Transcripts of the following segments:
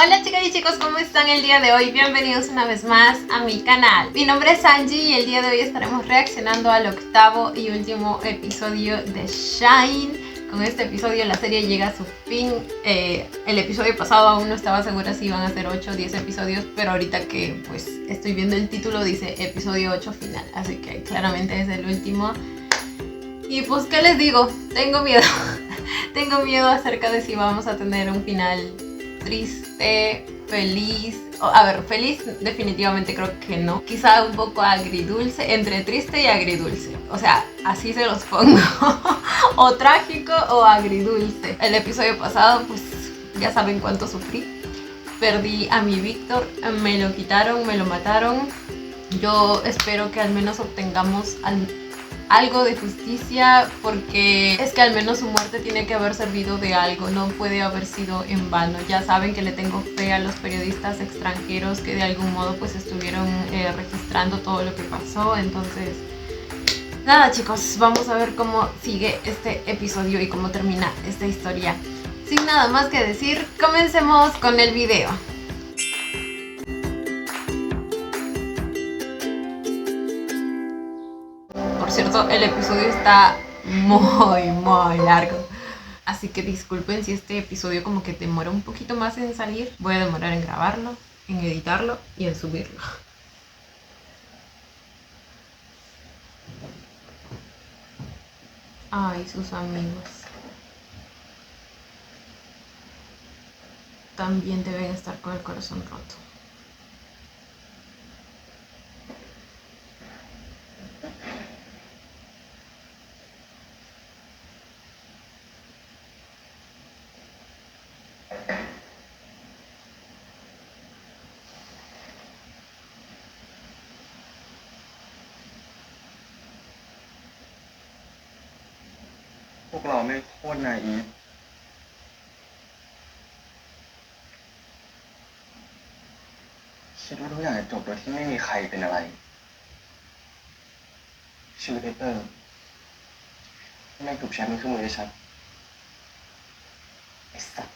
Hola chicas y chicos, ¿cómo están el día de hoy? Bienvenidos una vez más a mi canal. Mi nombre es Angie y el día de hoy estaremos reaccionando al octavo y último episodio de Shine. Con este episodio la serie llega a su fin. El episodio pasado aún no estaba segura si iban a ser 8 o 10 episodios, pero ahorita que pues estoy viendo el título dice episodio 8 final, así que claramente es el último. Y pues, ¿qué les digo? Tengo miedo. Tengo miedo acerca de si vamos a tener un final triste, feliz. A ver, feliz definitivamente creo que no. Quizá un poco agridulce, entre triste y agridulce. O sea, así se los pongo. O trágico o agridulce. El episodio pasado, pues ya saben cuánto sufrí. Perdí a mi Víctor, me lo quitaron, me lo mataron. Yo espero que al menos obtengamos algo de justicia, porque es que al menos su muerte tiene que haber servido de algo, no puede haber sido en vano. Ya saben que le tengo fe a los periodistas extranjeros que de algún modo pues estuvieron registrando todo lo que pasó. Entonces nada chicos, vamos a ver cómo sigue este episodio y cómo termina esta historia. Sin nada más que decir, comencemos con el video. Por cierto, el episodio está muy largo. Así que disculpen si este episodio como que demora un poquito más en salir. Voy a demorar en grabarlo, en editarlo y en subirlo. Ay, sus amigos. También deben estar con el corazón roto.พวกเราไม่โคตรนาอีฟคิดว่าทุกอย่างจะจบโดยที่ไม่มีใครเป็นอะไรชีวิตเตอร์แม่งถูกแชมป์มันขึ้นมือได้ชัดไอ้สัตว์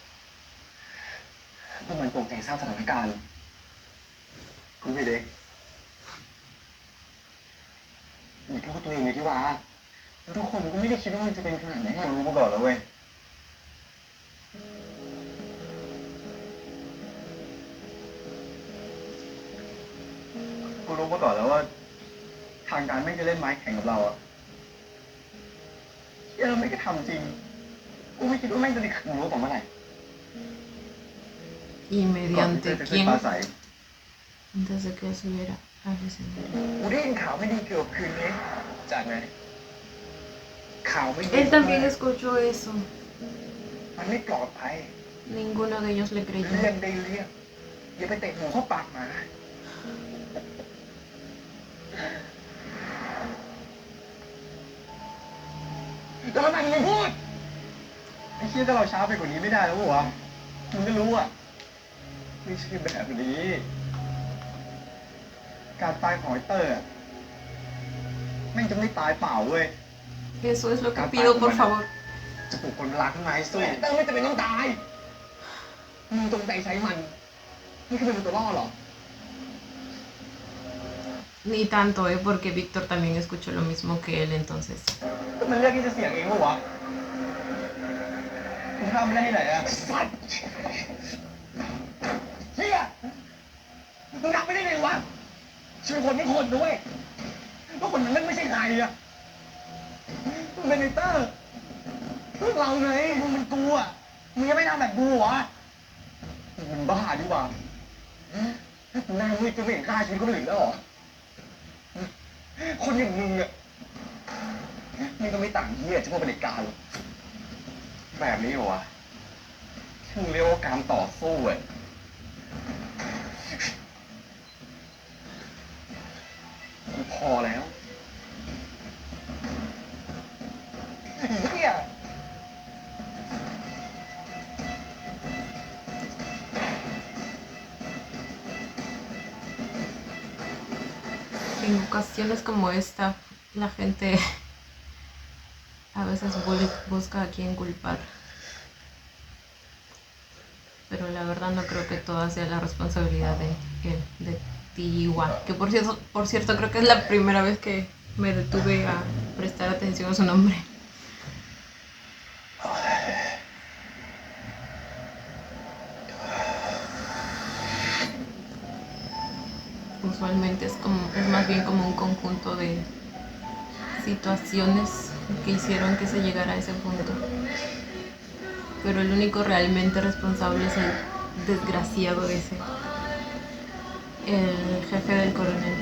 มันเหมือนโปร่งใจสร้างสถานการณ์กูไม่เด็กอย่าโทษตัวเองเลยที่ว่าแล้วทุกคนก็ไม่ได้คิดว่ามันจะเป็นขนาดไหนให้เรารู้มาก่อนแล้วเว้ยกูรู้มาก่อนแล้วว่าทางการไม่จะเล่นไม้แข่งกับเราอะที่เราไม่ได้ทำจริงกูไม่คิดว่าแม่งจะได้ขังรู้ต่อเมื่อไหร่ Y ก่อนที่ mediante จะขึ้น quién ปลาใส antes de que subiera al escenario. กูได้ยินข่าวไม่ดีเกี่ยวกับคืนนี้จากไหนข่าวไม่ดี Él también escuchó eso. มันไม่ปลอดภัย Ninguno de ellos le เลี่ย creyó. งได้เลี่ยงอย่าไปเตะหัวเข้าปากหมาแล้วทำไมมึงไม่พูดไอ้เชี่ยถ้าเราช้าไปกว่านี้ไม่ได้แล้ววะมึงก็รู้อ่ะไม่ใช่แบบนี้การตายของไอ้เตอร์อะแม่งจะไม่ตายเปล่าเว้ย Eso es lo que pido, por favor. จะปลุกคนรักขึ้นมาให้สู้เตอร์ไม่จำเป็นต้องตายมึงจงใจใช้มันนี่คือเป็นตัวล่อเหรอ Ni tanto, porque Víctor también escuchó lo mismo que él, entonces. ก็มันเลือกที่จะเสี่ยงเองปะวะมึงทำได้ที่ไหนอะสัตว์เฮียมึงทำไม่ได้ไงวะชีวิตคนไม่คนด้วยก็คนมันไม่ใช่ใครอะมึงเป็นไอเตอร์พวกเราไงมึงเป็นกูอะมึงยังไม่ทำแบบกูเหรอมึงบ้าดีกว่าหน้ามืดจะไม่เห็นค่าชีวิตคนอื่นแล้วเหรอคนอย่างมึงอะนี่ก็ไม่ต่างเหี้ยจะพวกเป็นเด็กกาหรอกแบบนี้เหรอวะที่มึงเรียกว่าการต่อสู้เว้ยกูพอแล้วเหี้ย En ocasiones como esta, la gente a veces busca a quien culpar. Pero la verdad verdad no creo que toda sea la responsabilidad de Tiwa. Que por cierto, creo que es la primera vez que me detuve a prestar atención a su nombre. Usualmente es más bien como un conjunto de situaciones que hicieron que se llegara a ese punto. Pero el único realmente responsable es el desgraciado ese, el jefe del coronel.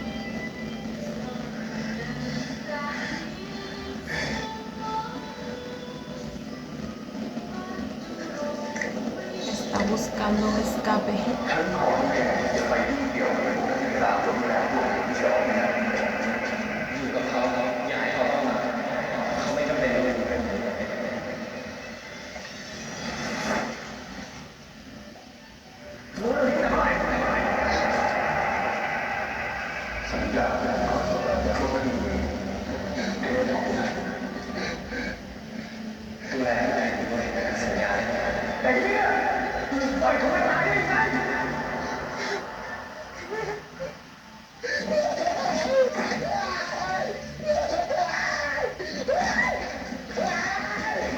Está buscando un escape.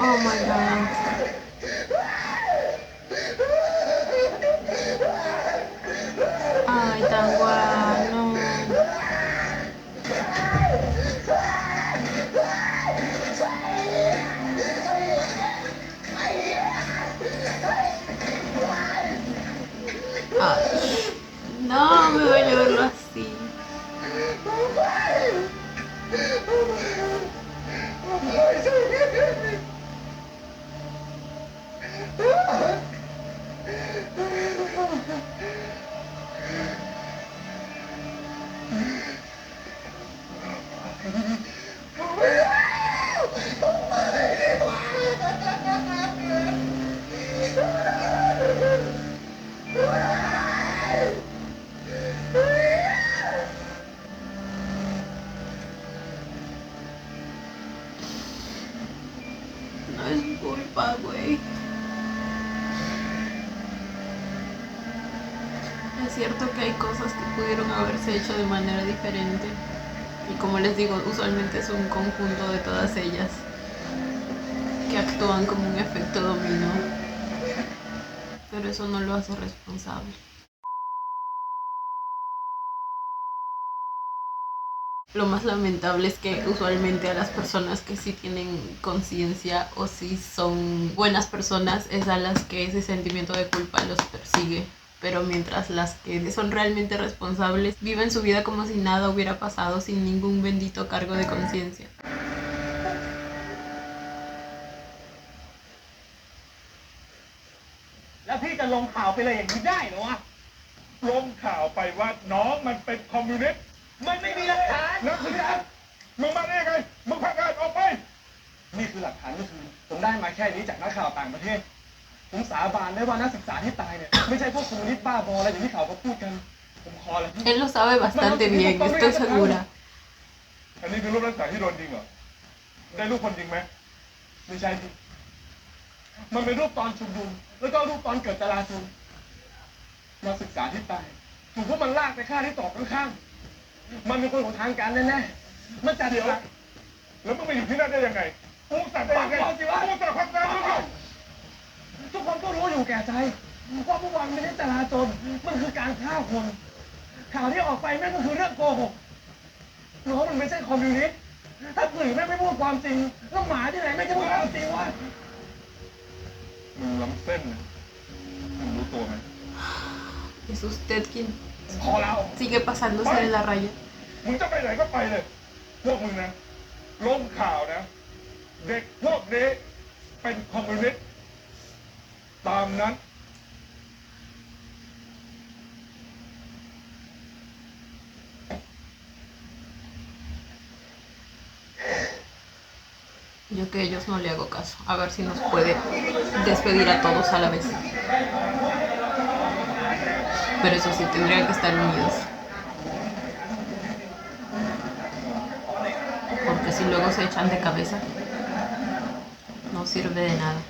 Oh my god. Ay, Tangua, no. Ay, no, me duele verlo así. No es su culpa, güey. Es cierto que hay cosas que pudieron haberse hecho de manera diferente. Y como les digo, usualmente es un conjunto de todas ellas que actúan como un efecto dominó. Pero eso no lo hace responsable. Lo más lamentable es que usualmente a las personas que sí tienen conciencia o sí son buenas personas es a las que ese sentimiento de culpa los persigue. Pero mientras las que son realmente responsables viven su vida como si nada hubiera pasado sin ningún bendito cargo de conciencia. แล้วพี่จะลงข่าวไปเลยอย่างนี้ได้เหรอวะลงข่าวไปว่าน้องมันเป็นคอมมิวนิสต์มันไม่มีหลักฐานนักศึกษามึงมาได้ไงมึงพาการออกไปนี่คือหลักฐานก็คือผมได้มาแค่นี้จากนักข่าวต่างประเทศผมสาบานได้ว่านักศึกษาที่ตายเนี่ยไม่ใช่พวกคอมมิวนิสต์บ้าบออะไรอย่างที่เขาพูดกันผมขอเลย Él lo sabe bastante bien, estoy segura. อันนี้คือรูปนักศึกษาที่โดนยิงเหรอได้รูปคนยิงไหมไม่ใช่ดิมันเป็นรูปตอนชุมนุมแล้วก็รูปตอนเกิดจลาจลนักศึกษาที่ตายถูกพวกมันลากไปฆ่าที่ตอกข้างๆมันเป็นคนของทางการแน่ๆมันจัดเดี๋ยวแล้วมึงไปอยู่ที่นั่นได้ยังไงกูสั่งได้ยังไงกูสั่งพักงานทุกคนก็รู้อยู่แก่ใจว่าพวกมันไม่ใช่จลาจลมันคือการฆ่าคนข่าวที่ออกไปแม่งก็คือเรื่องโกหกน้องมันไม่ใช่คอมมิวนิสต์ถ้าสื่อแม่งไม่พูดความจริงแล้วหมาที่ไหนไม่จะพูดความจริงวะมึงล้ำเส้นนะมึงรู้ตัวไหม Es usted quien พอแล้ว sigue pasándose de la raya. มึงจะไปไหนก็ไปเลยพวกมึงนะลงข่าวนะเด็กพวกนี้เป็นคอมมิวนิสต์ตามนั้น Yo que a ellos no le hago caso. A ver si nos puede despedir a todos a la vez. Pero eso sí, tendrían que estar unidos. Porque si luego se echan de cabeza, no sirve de nada.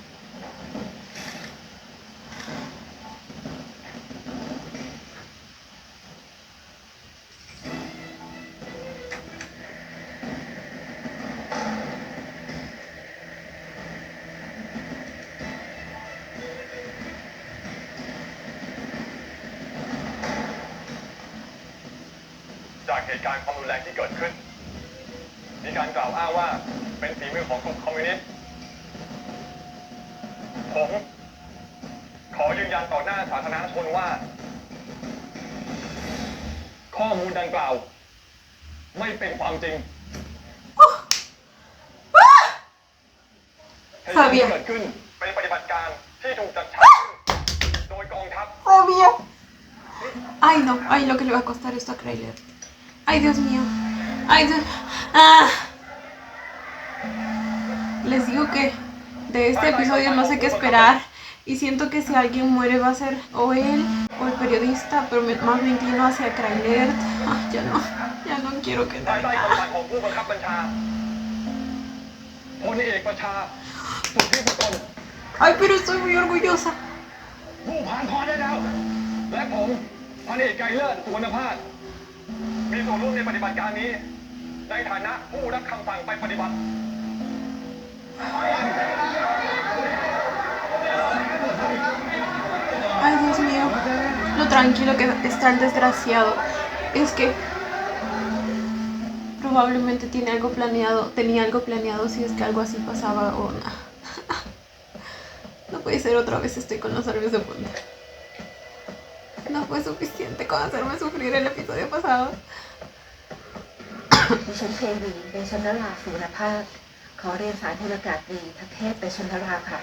ตุการณ์ความรุนแรงที่เกิดขึ้นมีการกล่าวอ้างว่าเป็นฝีมือของกลุ่มคอมมิวนิสต์ผมขอยืนยันต่อหน้าสาธารณชนว่าข้อมูลดังกล่าวไม่เป็นความจริงเหตุการณ์ที่เกิดขึ้นเป็นปฏิบัติการที่ถูกจัดฉากขึ้นโดยกองทัพ Sabía. Ay, no. Ay, lo que le va a costar esto a Kryler. Ay, Dios mío. Ay, Dios. Ah. Les digo que de este episodio no sé qué esperar. Y siento que si alguien muere va a ser o él o el periodista, pero más me inclino hacia Kryler. Ay, ya no quiero que ภายใต้ nada. คำสั่งของผู้บังคับบัญชาพลเอกประชาสุทธิพงศ์ Ay, pero estoy muy orgullosa. ผู้ผ่านพรได้แล้วและผมพันเอกไกรเลิศสุวรรณภาสมีส่วนร่วมในปฏิบัติการนี้ในฐานะผู้รับคำสั่งไปปฏิบัติ Ay, Dios mío. Lo tranquilo que está el desgraciado. Es que probablemente tenía algo planeado si es que algo así pasaba o no. No puede ser, otra vez estoy con los nervios de punta. No fue suficiente con hacerme sufrir el episodio pasado. ดิฉันเทวีเดชนราสุวรรณภาสขอเรียนสารพลอากาศตรีทัเทพเดชนราค่ะ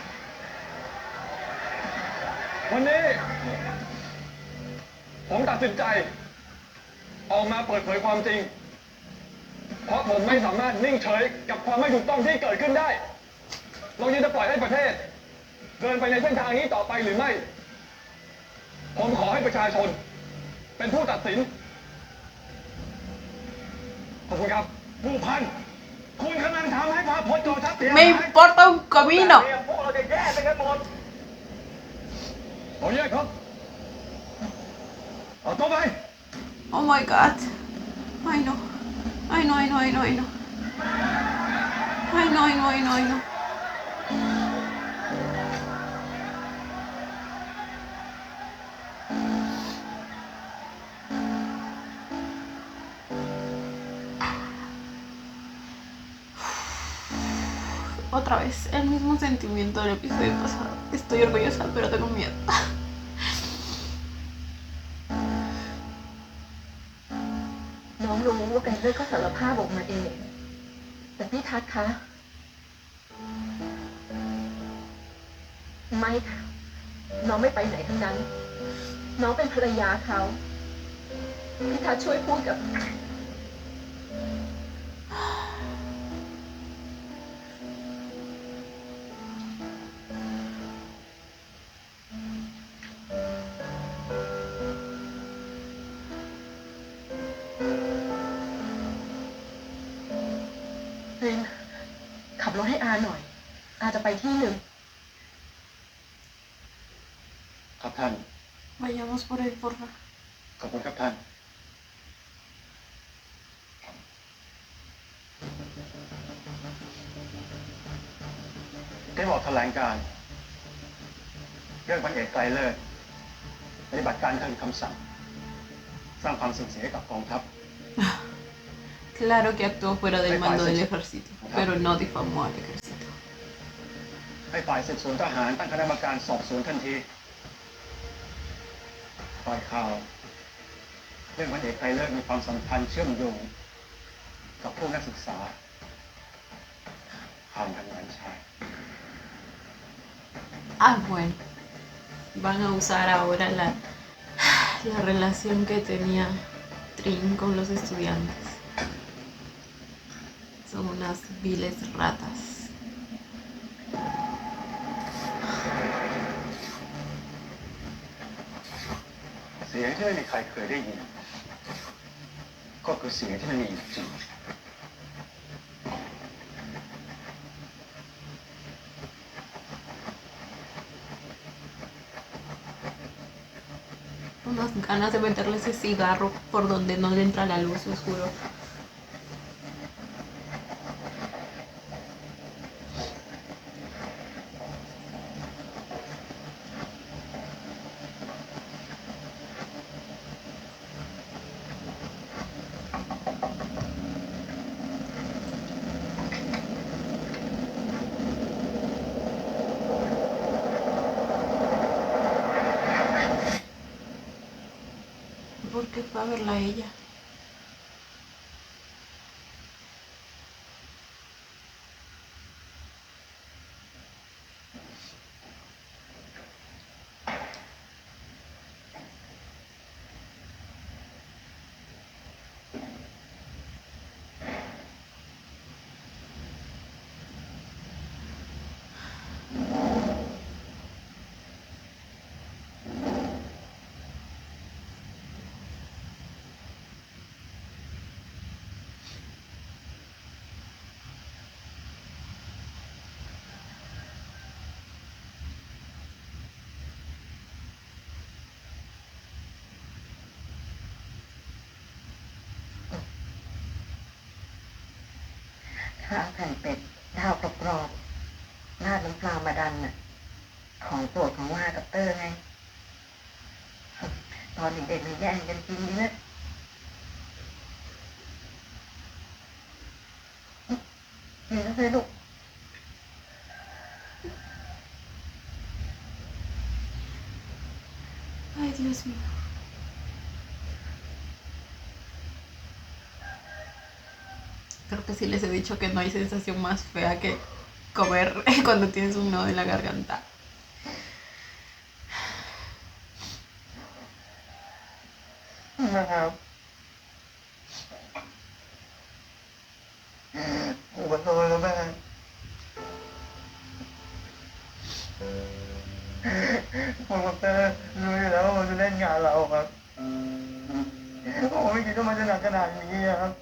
วันนี้ผมตัดสินใจออกมาเปิดเผยความจริงเพราะผมไม่สามารถนิ่งเฉยกับความไม่ถูกต้องที่เกิดขึ้นได้เรายังจะปล่อยให้ประเทศเดินไปในเส้นทางนี้ต่อไปหรือไม่ผมขอให้ประชาชนเป็นผู้ตัดสินขอบคุณครับ ผู้พันคุณกำลังทำให้ภาพพจน์กองทัพเสียหาย Me importa un comino. พวกเราจะแย่ไปกันหมดขอแยกครับเอาตัวไป Oh my god. Ay, no. Ay, no, ay, no, ay, no, ay, no. Ay, no, ay, no, ay, no, ay, no. Otra vez, el mismo sentimiento del episodio pasado. Estoy orgullosa, pero tengo miedo. น้องรู้ว่าไกรเลิศก็สารภาพออกมาเองแต่พี่ทัศน์คะไม่ค่ะน้องไม่ไปไหนทั้งนั้น น้องเป็นภรรยาเขาพี่ทัศน์ช่วยพูดกับ รินขับรถให้อาหน่อย อาจะไปที่หนึ่ง ครับท่าน Vayamos por él, porfa. ขอบคุณครับท่านได้บอกแถลงการณ์เรื่องพันเอกไกรเลิศปฏิบัติการทางคำสั่งสร้างความเสื่อมเสียให้กับกองทัพ Claro que actuó fuera del mando del ejército, pero no difamó al ejército. ให้ฝ่ายสืบสวนทหารตั้งคณะกรรมการสอบสวนทันทีปล่อยข่าวเรื่องพันเอกไกรเลิศมีความสัมพันธ์เชื่อมโยงกับพวกนักศึกษาผ่านทางงานชาย Ah, bueno. Van a usar ahora la relación que tenía Trin con los estudiantes. Son unas viles ratas. เสียงที่ไม่มีใครเคยได้ยินก็คือเสียงที่ไม่มีอยู่จริง Unas ganas de meterle ese cigarro por donde no le entra la luz, os juro. por qué fue a verla a ella.ข้าวไข่เป็ดดาวกรอบๆราดน้ำปลามาดันน่ะของโปรดของว่ากับเตอร์ไงตอนเด็กๆมันแย่งกันกินนี่นะกินแล้วสิลูก Ay, Dios mío. Creo que sí les he dicho que no hay sensación más fea que comer cuando tienes un nudo en la garganta.นะครับผมขอโทษแล้วแม่ผมกับเตอร์รู้อยู่แล้วว่ามันจะเล่นงานเราครับผมไม่คิดว่ามันจะหนักขนาดนี้ครับ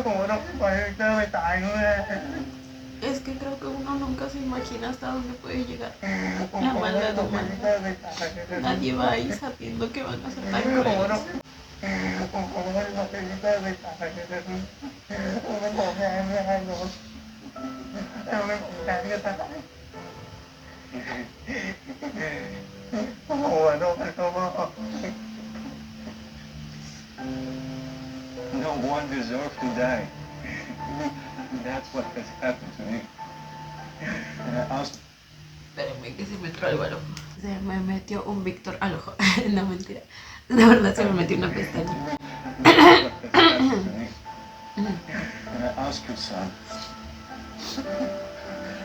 ผมก็ต้องปล่อยให้เตอร์ไปตายด้วย Es que creo que uno nunca se imagina hasta dónde puede llegar la maldad humana. Nadie va ahí sabiendo que van a ser tan crueles. ผมก็ไม่ได้มาเป็นเตอร์ไปตายผมเป็นผมแทนไม่ให้หนูแต่เป็นผมแทนก็ตายโอ้โหโดนเขาบอก No one deserves to die. That's what has happened to me. And I asked Espérenme que se me entró algo al ojo. Se me metió un Víctor al ojo. No, mentira. De verdad se me metió una pestaña. what has happened to me. And I ask you, son,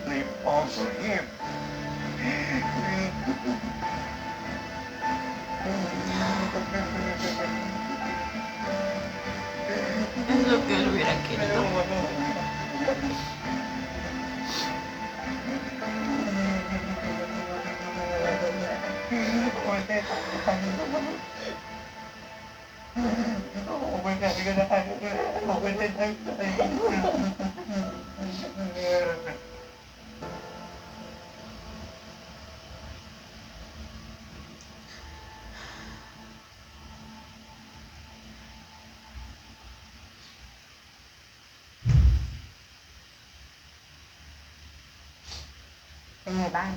live on for him. Es lo que él hubiera querido.เป็นไงบ้าง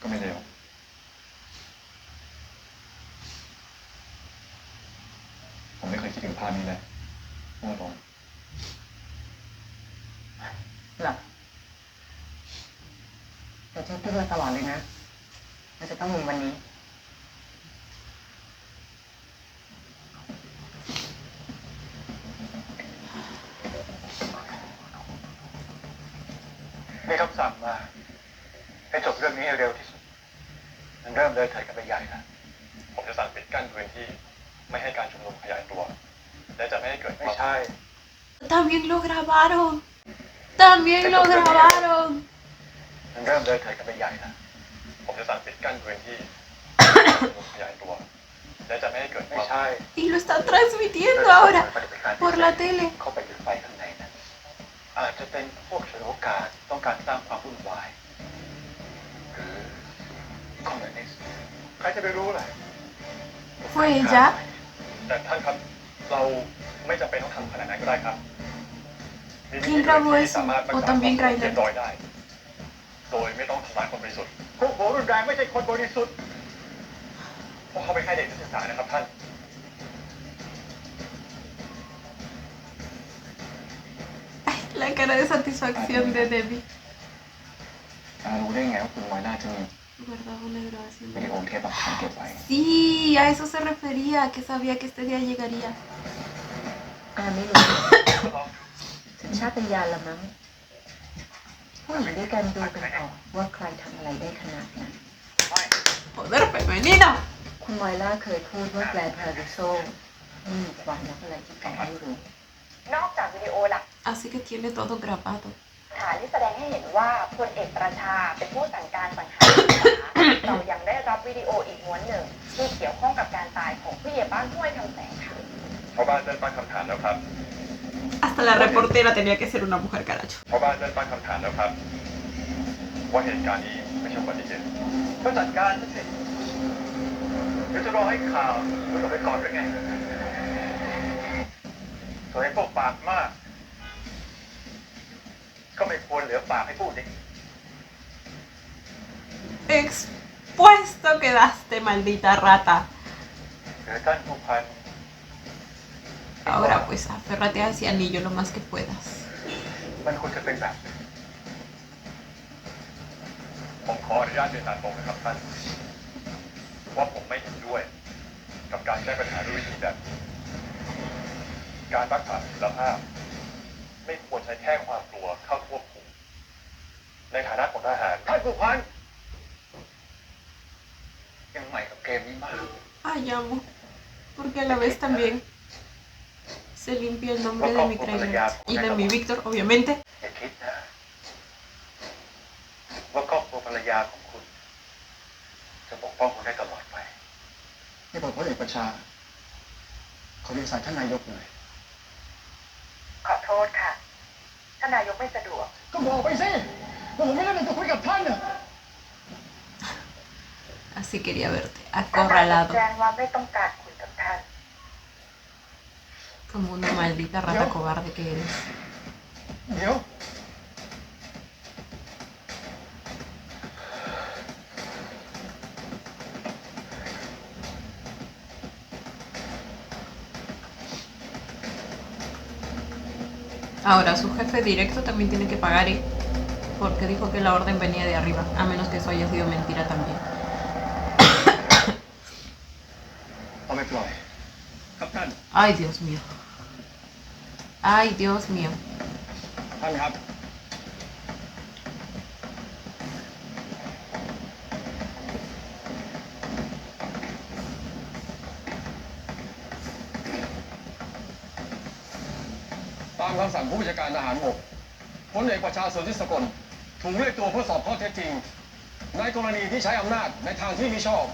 ก็ไม่เร็วผมไม่เคยคิดถึงภาพนี้เลยเมื่อตอน หรอแต่ฉันคิดมาตลอดเลยนะว่าจะต้องมีวันนี้ มีคำสั่งมาให้จบเรื่องนี้ให้เร็วที่สุดมันเริ่มเลยเถิดกันไปใหญ่แล้วผมจะสั่งปิดกั้นพื้นที่ไม่ให้การชุมนุมขยายตัวและจะไม่ให้เกิดไม่ใช่ También lo grabaron. También lo grabaron. มันเริ่มเลยเถิดกันไปใหญ่แล้วผมจะสั่งปิดกั้นพื้นที่การชุมนุมขยายตัวและจะไม่ให้เกิดไม่ใช่ Y lo están transmitiendo ahora por la tele. เข้าไปอยู่ไฟข้างในนั้นอาจจะเป็นพวกฉวยโอกาสต้องการสร้างความวุ่นวายหรือคอมมิวนิสต์ใครจะไปรู้ล่ะ Fue ella. แต่ท่านครับเราไม่จำเป็นต้องทำขนาดนั้นก็ได้ครับมีวิธี ¿Quién grabó ที่ eso? สามารถรัก ¿O ษา también ความเรีย Grailer? บร้อยได้ โดยไม่ต้องทำร้ายคนบริสุทธิ์พวกผมรุนแรงไม่ใช่คนบริสุทธิ์เพราะเขาไปให้เด็กนักศึกษานะครับท่าน La cara de satisfacción de Debbie. รู้ได้ไงว่าคุณ Guardaba una grabación. วิดีโอเทปหลักฐานเก็บไว้ Sí, a eso se refería, que sabía que este día llegaría. ไม่รู้ สัญชาตญาณละมั้งผู้หญิงด้วยกันดูกันออกว่าใครทำอะไรได้ขนาดนั้น Poder femenino. คุณมอยล่าเคยพูดว่าแกลนพาริโซมีความลับอะไรที่แกไม่รู้ นอกจากวิดีโอหลัก Así que tiene todo grabado. ฐานที่แสดงให้เห็นว่าพลเอกประชาเป็นผู้สั่งการสังหารนักศึกษาเรายังได้รับวิดีโออีกม้วนหนึ่งที่เกี่ยวข้องกับการตายของผู้ใหญ่บ้านห้วยคำแสงค่ะ ชาวบ้านได้ตั้งคำถามแล้วครับ Hasta la reportera tenía que ser una mujer caracho. ชาวบ้านได้ตั้งคำถามแล้วครับ ว่าเหตุการณ์นี้ไม่ใช่อุบัติเหตุก็จัดการซะสิเดี๋ยวจะรอให้ข่าวรู้ตัวไปก่อนหรือไงส่วนไอ้พวกปากมาก ก็ไม่ควรเหลือปากให้พูดดิ Expuesto quedaste, maldita rata. หรือท่านผู้พัน Ahora pues aférrate a ese anillo lo más que puedas. มันควรจะเป็นแบบนี้ผมขออนุญาตเรียนตามตรงนะครับท่าน ว่าผมไม่เห็นด้วย กับการแก้ปัญหาด้วยวิธีแบบนี้การรักษาสุขภาพ ไม่ควรใช้แค่ความกลัวเข้าควบคุมในฐานะของทหารท่านผู้พันยังใหม่กับเกมนี้มาก Ay, amo. Porque a la vez también se limpia el nombre de mi traidor. Y de mi Víctor, obviamente. อย่าคิดนะ ว่าครอบครัวภรรยาของคุณ จะปกป้องคุณได้ตลอดไป นี่บอกพลเอกประชาเขาเรียนสายท่านนายกเลย ขอโทษค่ะท่านนายกไม่สะดวก ก็บอกไปสิว่าผมไม่ได้จะคุยกับท่านน่ะ Así quería verte, ท่านนายก acorralado. แจ้งว่าไม่ต้องการคุยกับท่าน Como una maldita rata cobarde que eres. เดี๋ยว Ahora, su jefe directo también tiene que pagar, ¿eh? Porque dijo que la orden venía de arriba, a menos que eso haya sido mentira también. เอาไปปล่อย ครับท่าน Ay, Dios mío. Ay, Dios mío. ท่านครับ ตามคำสั่งผู้บัญชาการทหารบกพลเอกประชาสนธิสกลถูกเรียกตัวเพื่อสอบข้อเท็จจริง ในกรณีที่ใช้อำนาจในทางที่มิชอบ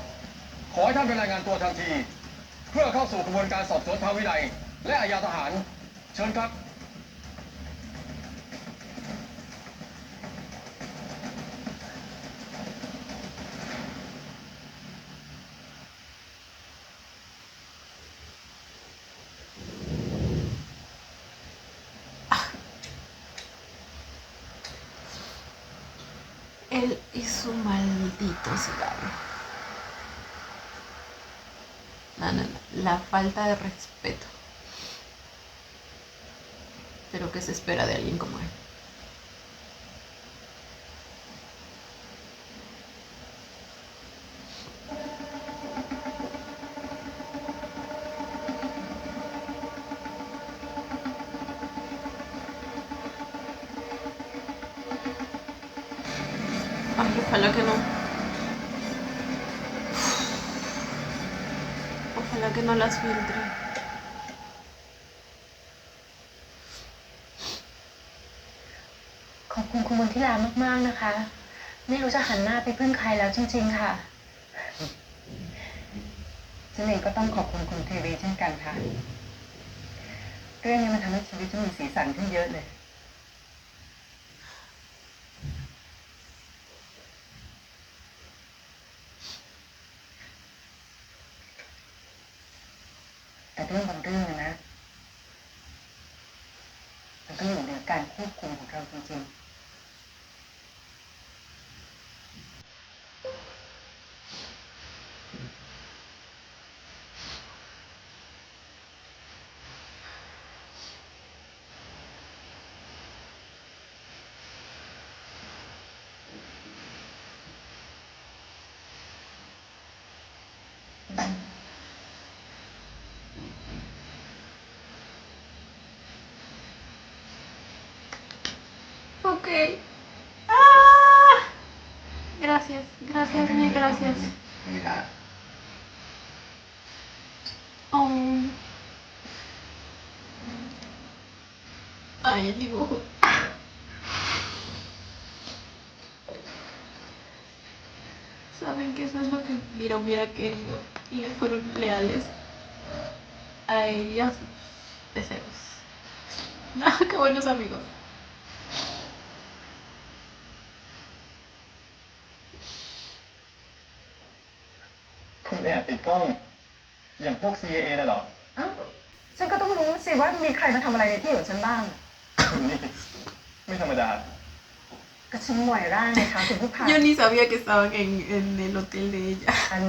ขอให้ท่านเป็นรายงานตัวทันที เพื่อเข้าสู่กระบวนการสอบสวนทางวินัย และอาญาทหาร เชิญครับ Él y su maldito cigarro. No, no, no. La falta de respeto. Pero ¿qué se espera de alguien como él? Ay, ojalá que no. Ojalá que no las filtre. ขอบคุณคุณมนทิลามากๆนะคะ ไม่รู้จะหันหน้าไปพึ่งใครแล้วจริงๆค่ะ ฉันเองก็ต้องขอบคุณคุณทีวีเช่นกันค่ะ เรื่องนี้มันทำให้ชีวิตฉันมีสีสันขึ้นเยอะเลย แต่เรื่องบางเรื่องนะ มันก็อยู่เหนือการควบคุมของเราจริงๆ Ok. Ah, gracias, gracias, mil gracias. Mira. Oh. Ay, el dibujo. Saben que eso es lo que mira que ellos fueron leales a ellos deseos. No, qué buenos amigos. คุณแอบติดกล้อง อย่างพวก CIA น่ะเหรอ อ้าวฉันก็ต้องรู้สิว่ามีใครมาทำอะไรในที่ของฉันบ้าง คุณนี่ไม่ธรรมดา ก็ฉันหมวยร่างไงคะคุณผู้พัน Yo ni sabía que estaban en el hotel de ella. ฉัน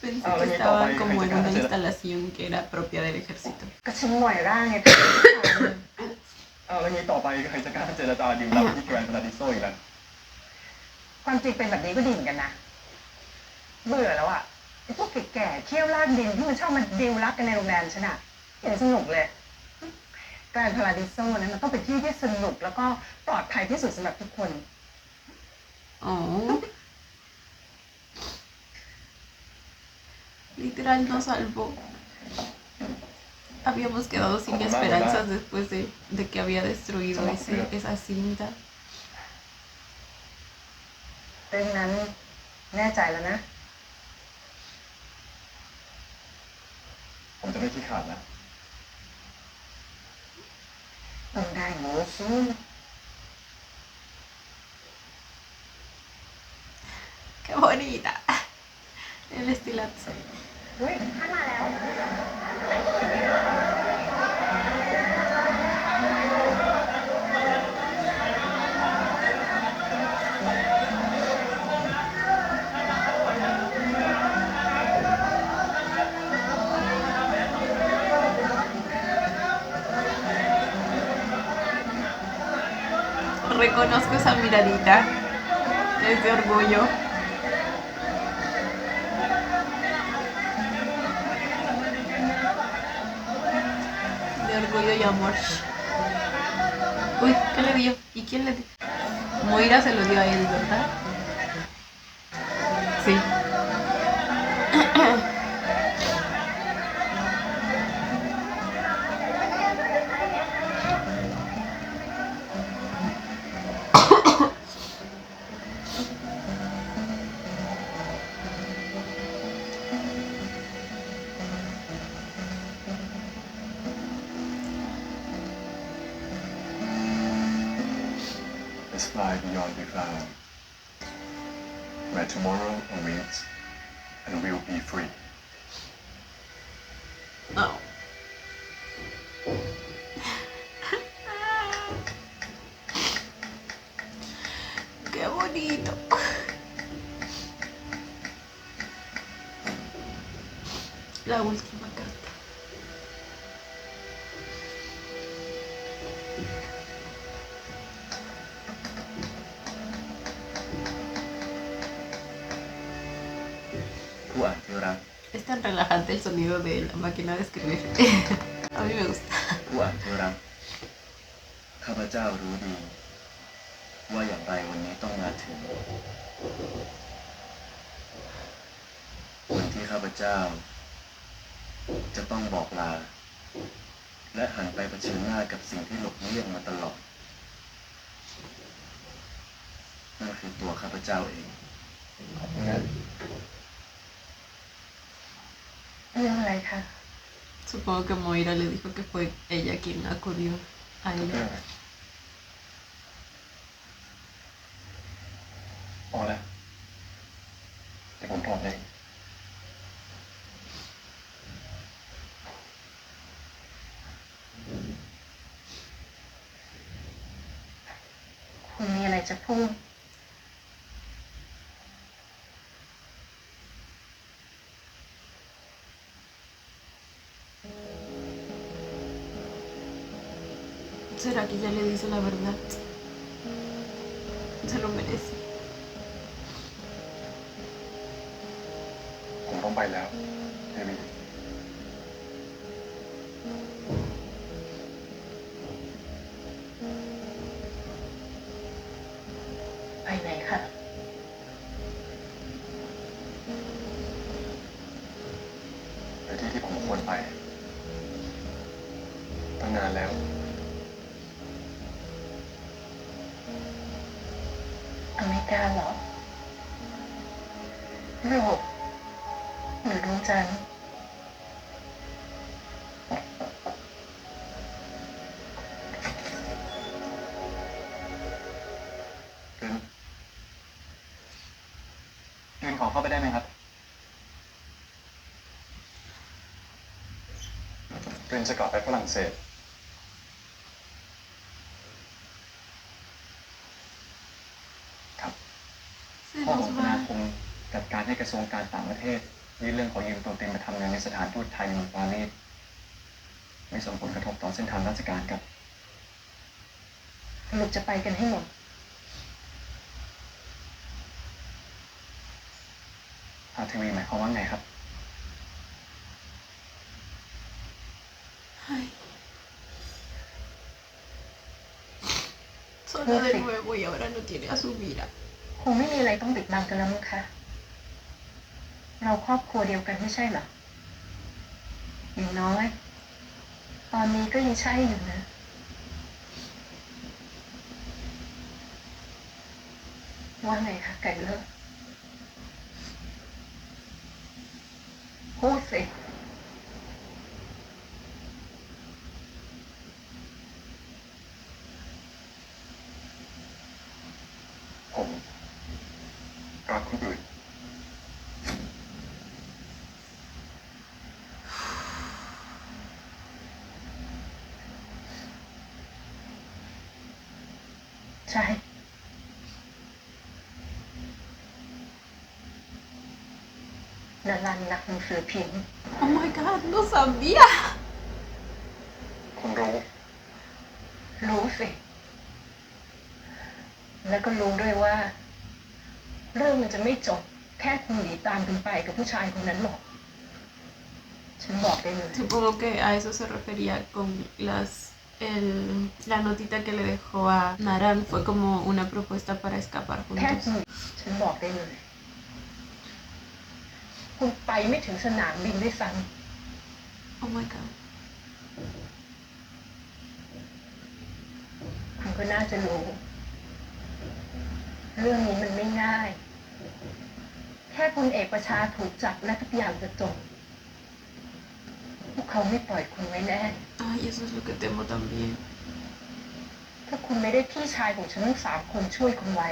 Pensé que estaban como en una instalación que era propia del ejército. ก็ฉันหมวยร่างไงคะคุณผู้พัน เอาแล้วงี้ต่อไปใครจะกล้าเจรจาดิวรับที่แกรนด์พาราดิโซอีกแล้ว ความจริงเป็นแบบนี้ก็ดีเหมือนกันนะ เบื่อแล้วอะไอ้พวกแก่ๆเคี้ยวลากดินที่มันชอบมาดิวรักกันในโรงแรมฉันอะเห็นสนุกเลยแกรนด์พาราดิโซนั้นมันต้องเป็นที่ที่สนุกแล้วก็ปลอดภัยที่สุดสำหรับทุกคน Oh. Literal nos salvó. Habíamos quedado sin esperanzas después de que había destruido esa cinta. เรื่องนั้นแน่ใจแล้วนะ ผมจะไม่ขี้ขาดนะ ต้องได้หมูซู Qué bonita. El estilazo. อุ้ยท่านมาแล้ว Reconozco esa miradita. Es de orgullo. De orgullo y amor. Uy, ¿qué le dio? ¿Y quién le dio? Moira se lo dio a él, ¿verdad? Sí. Let's fly beyond the cloud, where tomorrow awaits and we'll be free. No. Qué bonito. La última carta. Es tan relajante el sonido de la máquina de escribir. A mí me gusta. ผู้อ่านที่รักข้าพเจ้ารู้ดี ว่าอย่างไรวันนี้ต้องมาถึง วันที่ข้าพเจ้า จะต้องบอกลา และหันไปเผชิญหน้ากับสิ่งที่หลบเลี่ยงมาตลอด นั่นคือตัวข้าพเจ้าเอง งั้น เรื่องอะไรคะ Supongo que Moira le dijo que fue ella quien acudió a เรื่อง ella. อะไรพอแล้วเดี๋ยวผมปลอบเอง คุณมีอะไรจะพูด ¿Será que ya le dice la verdad? Se lo merece. ผมต้อง ไปแล้วเทวี ไปไหนคะ ไปที่ที่ผมควรไปตั้งนานแล้ว อเมริกาเหรอยุโรปหรือดวงจันทร์ เงินขอเข้าไปได้ไหมครับเรนจะกลับไปฝรั่งเศส ครับ Se พ่อข nos องค va. ณาคมจัดการให้กระทรวงการต่างประเทศยื่นเรื่องขอยืมตัวเต็มมาทำงานในสถานทูตไทยในเมืองปารีสไม่ส่งผลกระทบต่อเส้นทางราชการครับ สรุปจะไปกันให้หมด อาทีวีหมายความว่าไงครับ Ay. Solo de nuevo y ahora no tiene a su Mira. คงไม่มีอะไรต้องปิดบังกันแล้วมั้งคะ เราครอบครัวเดียวกันไม่ใช่เหรอ อย่างน้อย ตอนนี้ก็ยังใช่อยู่นะ ว่าไงคะไก่เลิกพูดสิ ผมรักคนอื่น ใช่ นารันนักหนังสือพิมพ์ Oh my god, no sabía. คุณรู้ รู้สิ แล้วก็รู้ด้วยว่า เรื่องมันจะไม่จบ แค่คุณหนีตามกันไปกับผู้ชายคนนั้นหรอก ฉันบอกได้เลย Supongo que a eso se refería con la notita que le dejó a Naran. Fue como una propuesta para escapar แค่ juntos. คุณฉันบอกได้เลย คุณไปไม่ถึงสนามบินด้วยซ้ Oh my god. ำคุณก็น่าจะรู้ เรื่องนี้มันไม่ง่าย แค่คุณเอกประชาถูกจับและทุกอย่างจะจบ พวกเขาไม่ปล่อยคุณไว้แน่ Ay, eso es lo que temo también. ถ้าคุณไม่ได้พี่ชายของฉันทั้ง3 คนช่วยคุณไว้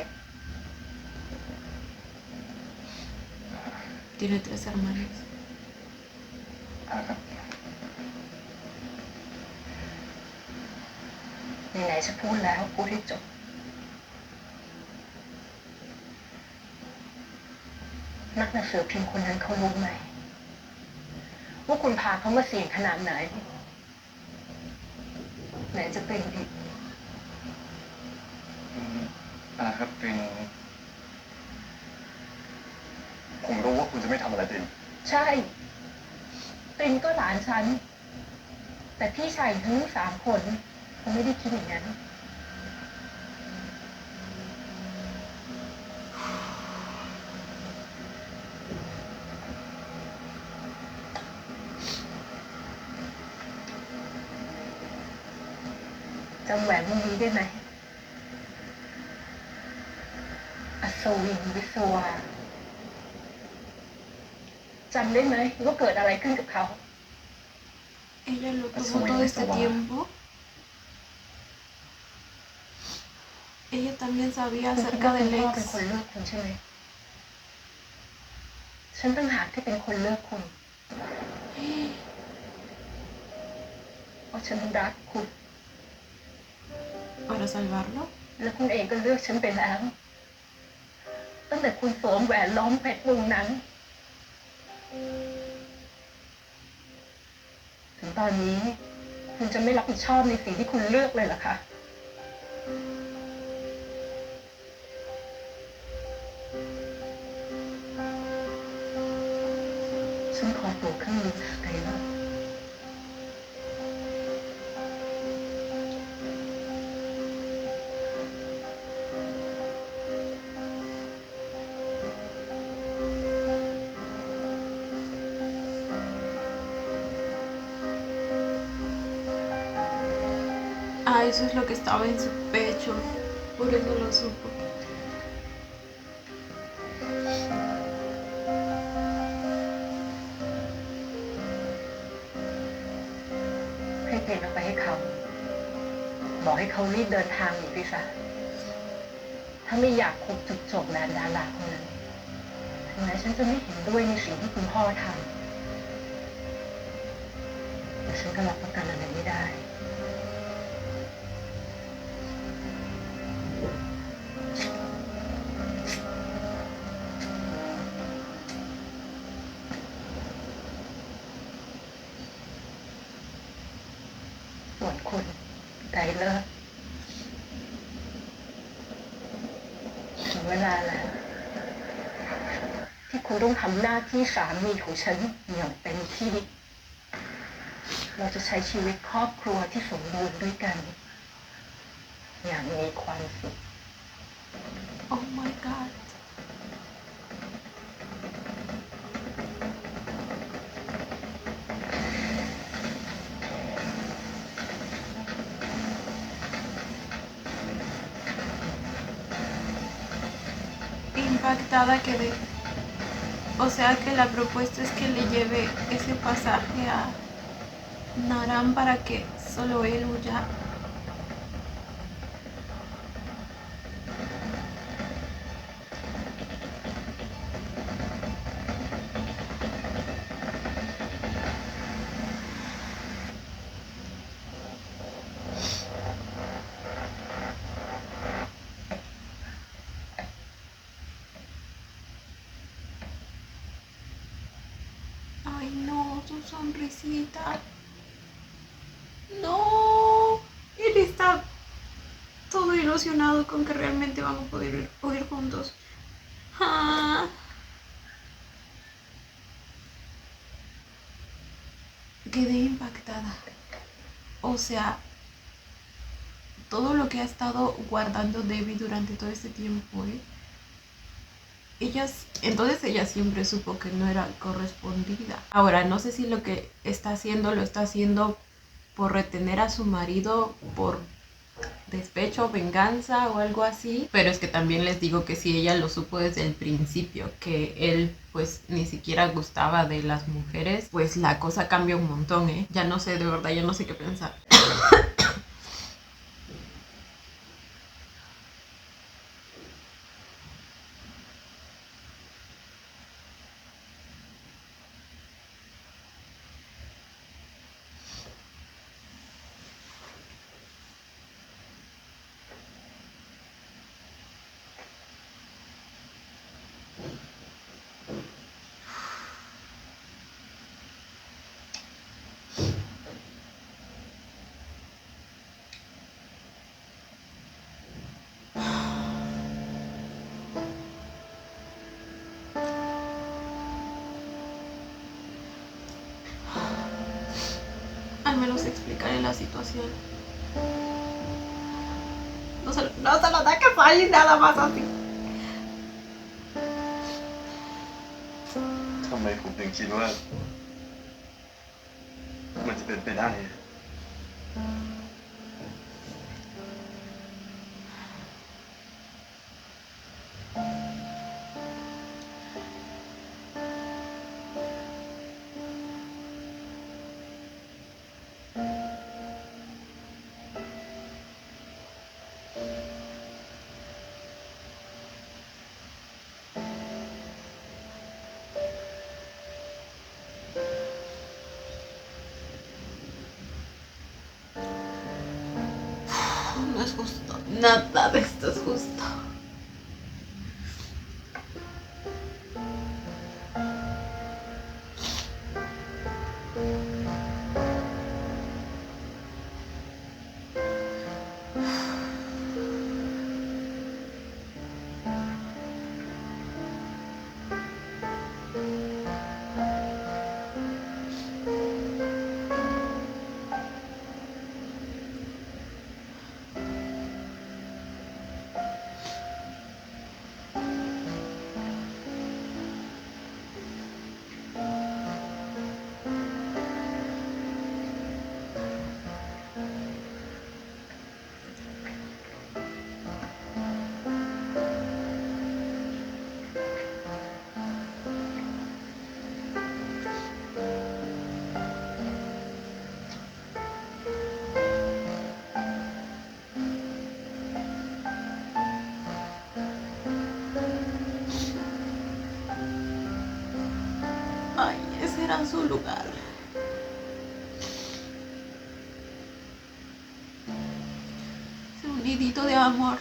Tiene 3 hermanos. ครับ ไหนๆฉันพูดแล้วพูดให้จบ นักหนังสือพิมพ์คนนั้นเขารู้ไหม ว่าคุณพาเขามาเสี่ยงขนาดไหน ไหนจะเป็นอีก ครับเป็นผมรู้ว่าคุณจะไม่ทำอะไรติน ใช่ตินก็หลานฉัน แต่พี่ชายทั้ง3 คนเขาไม่ได้คิดอย่างนั้น จำแหวนวงนี้ได้ไหม อัศวินวิศวาจำได้ไหมว่าเกิดอะไรขึ้นกับเขา Ella lo tuvo Azul todo este estaba- tiempo. Ella también sabía คุณคิด acerca ว่าคุณ del พ่อเป็น ex. คนเลือกคุณใช่ไหม ฉันต่างหากที่เป็นคนเลือกคุณ เพราะฉันรักคุณ Para salvarlo. และคุณเองก็เลือกฉันไปแล้ว ตั้งแต่คุณสวมแหวนล้อมเพชรวงนั้น ถึงตอนนี้ คุณจะไม่รับผิดชอบในสิ่งที่คุณเลือกเลยเหรอคะ ฉันขอตั๋วเครื่องบินไกลโลกAh, eso es lo que estaba en su pecho. Por eso lo supo. ให้เพลงเอาไปให้เขา บอกให้เขารีบเดินทางหนีไปซะถ้าไม่อยากพบจุดจบแบบดาราคนนั้นถึงแม้ฉันจะไม่เห็นด้วยในสิ่งที่คุณพ่อทำแต่ฉันก็รับประกันอะไรไม่ได้ส่วนคุณไกลเลิศถึงเวลาแล้วที่คุณต้องทำหน้าที่สามีของฉันอย่างเต็มที่ เราจะใช้ชีวิตครอบครัวที่สมบูรณ์ด้วยกัน อย่างมีความสุข Oh my god. Impactada quedé. O sea que la propuesta es que le lleve ese pasaje a Naran para que solo él huya. Ay no, su sonrisita. No, él está todo ilusionado con que realmente van a poder huir juntos. Ah. Quedé impactada. O sea, todo lo que ha estado guardando Debbie durante todo este tiempo, ¿eh? Entonces ella siempre supo que no era correspondida. Ahora, no sé si lo que está haciendo lo está haciendo por retener a su marido, por despecho, venganza o algo así. Pero es que también les digo que si ella lo supo desde el principio, que él pues ni siquiera gustaba de las mujeres, pues la cosa cambia un montón, ¿eh? Ya no sé, de verdad, ya no sé qué pensar. Al menos explicaré la situación. No se lo da que falle nada más así. ทำไมผมถึงคิดว่ามันจะเป็นไปได้ No es justo. Nada de esto es justo. será su lugar. Es un nidito de amor.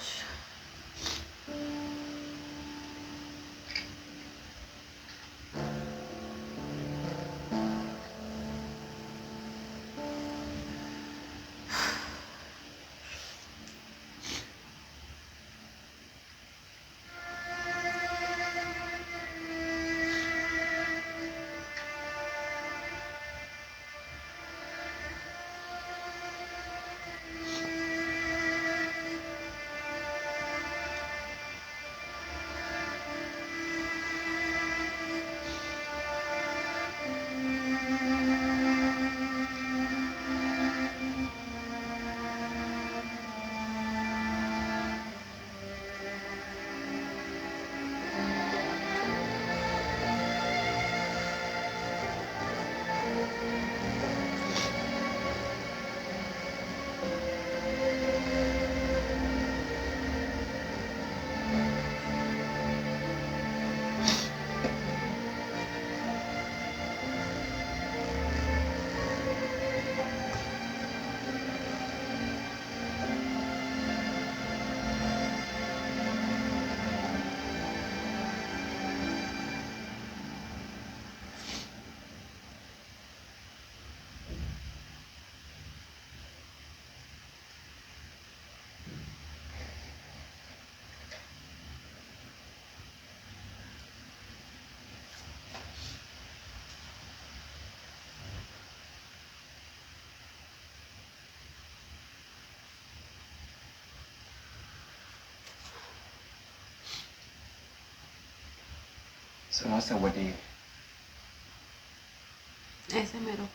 สวัสดี Ese mero.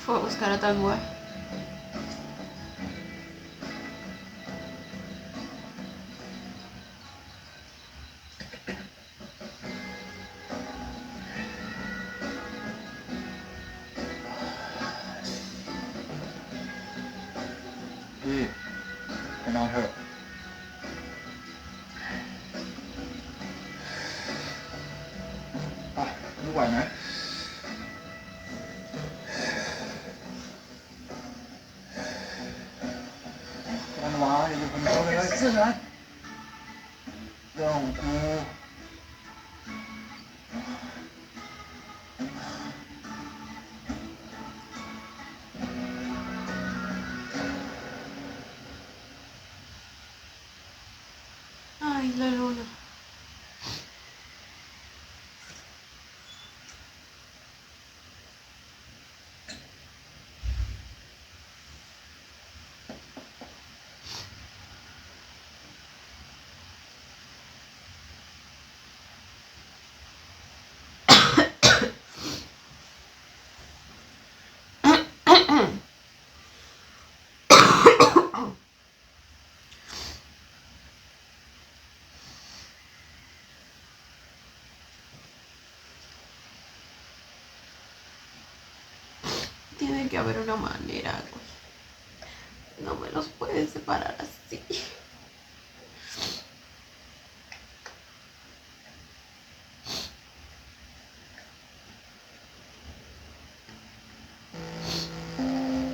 Fue a buscar a Tangua.พี่ไปนอนเถอะอ่ะไม่ไหวไหมวันวาอย่าอยู่คนเดียวเลยเสื้อนะเรื่องของกู Ay, la luna. Tiene que haber una manera, güey. No me los pueden separar así.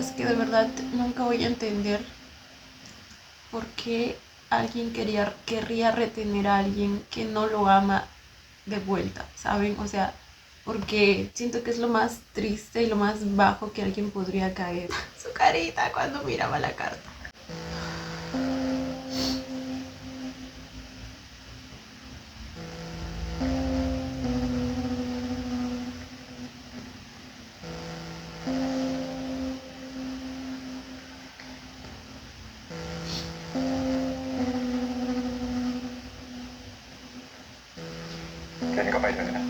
Es que de verdad nunca voy a entender por qué alguien querría retener a alguien que no lo ama de vuelta, ¿saben? O sea, porque siento que es lo más triste y lo más bajo que alguien podría caer. Su carita cuando miraba la carta.แค่นี้ก็ไปเถอะนะ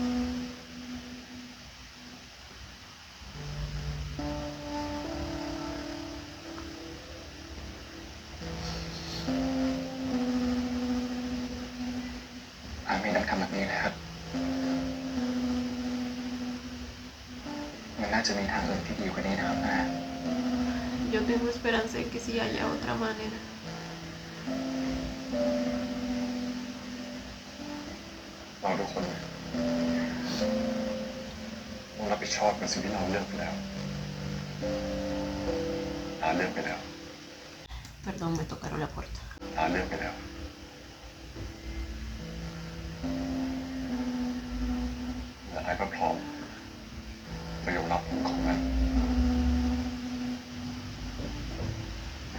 ไม่ต้องทำแบบนี้เลยครับ าจะมีทางอื่นที่ดีกว่านี้นะครับนะ Yo tengo esperanza en que sí haya otra manera. เราทุกคนต้องรับผิดชอบกับสิ่งที่เราเลือกไปแล้วเลือกไปแล้ว Perdón, me tocaron la puerta. เลือกไปแล้วและก็พร้อมจะยอมรับผลของมัน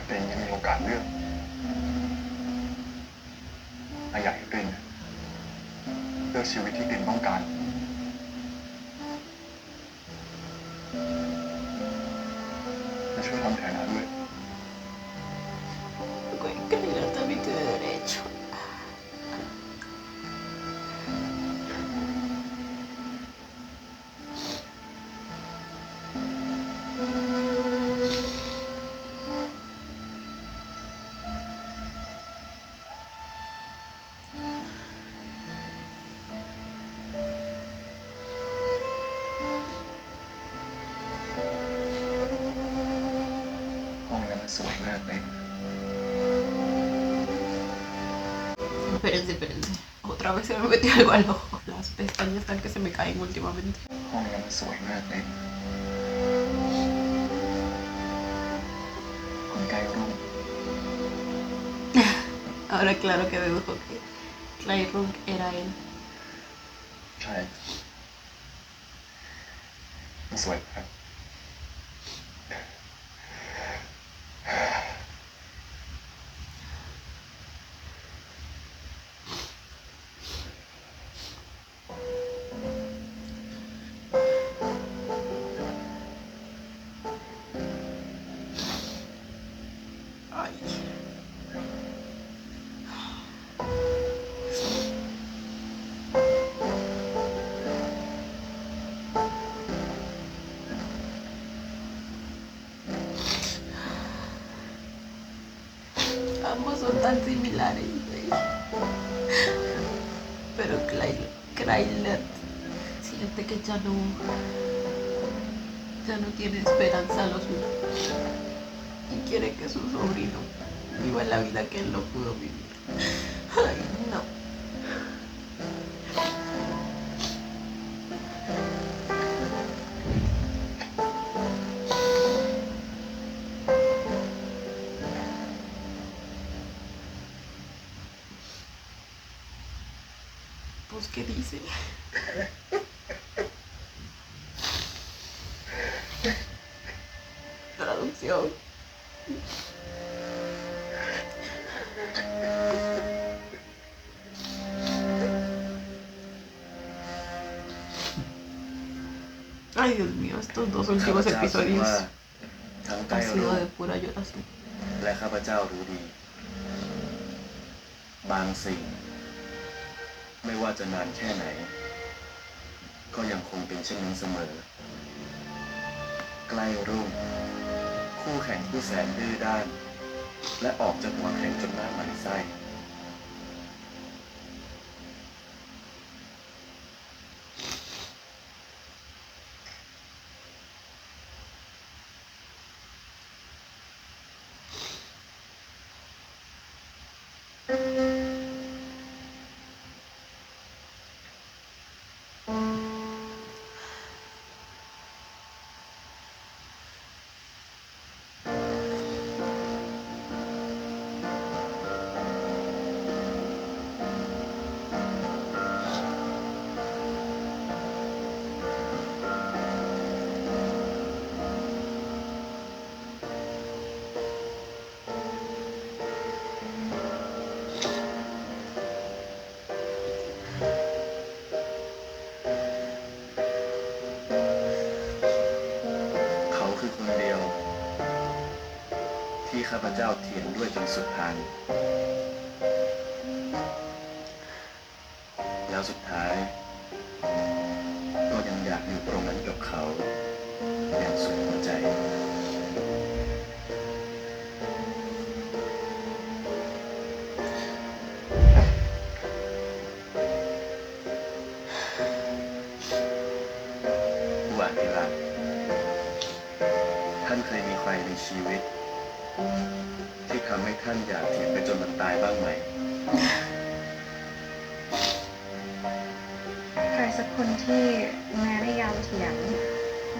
แต่ยังมีโอกาสเลือกอยากให้กลิ่นเลือกชีวิตที่กลิ่นต้องการและช่วยทำแทนด้วย Creer también tiene derecho. Espérense. Otra vez se me metió algo al ojo. Las pestañas están que se me caen últimamente. ห้องนี้มันสวยมากเลยคนใกล้รุ่ง Ahora claro que dedujo que Clayrunk era él. ใช่มันสวยครับAmbos son tan similares, güey. Pero Krylet siente que ya no tiene esperanza a los humanos. Y quiere que su sobrino viva la vida que él no pudo vivir. Ay, no. Pues, ¿qué dice? Traducción. Ay, Dios mío, estos dos últimos episodios ทั้งใกล้ han รุ่ sido ง de pura lloración. และข้าพเจ้ารู้ดี บางสิ่ง ไม่ว่าจะนานแค่ไหน ก็ยังคงเป็นเช่นนั้นเสมอ ใกล้รุ่ง คู่แข่งผู้แสนดื้อด้าน และออกจากหัวแข่งจนหน้าหมันไส้เขาคือคนเดียว ที่ข้าพเจ้าเทียนด้วยจนสุดทาง แล้วสุดท้าย ก็ยังอยากอยู่ตรงนั้นกับเขาอย่างสุดหัวใจ หวานที่รัก เคยมีใครในชีวิต ที่ทำให้ท่านอยากเถียงไปจนมันตายบ้างไหม ใครสักคนที่แม้ในยามเถียง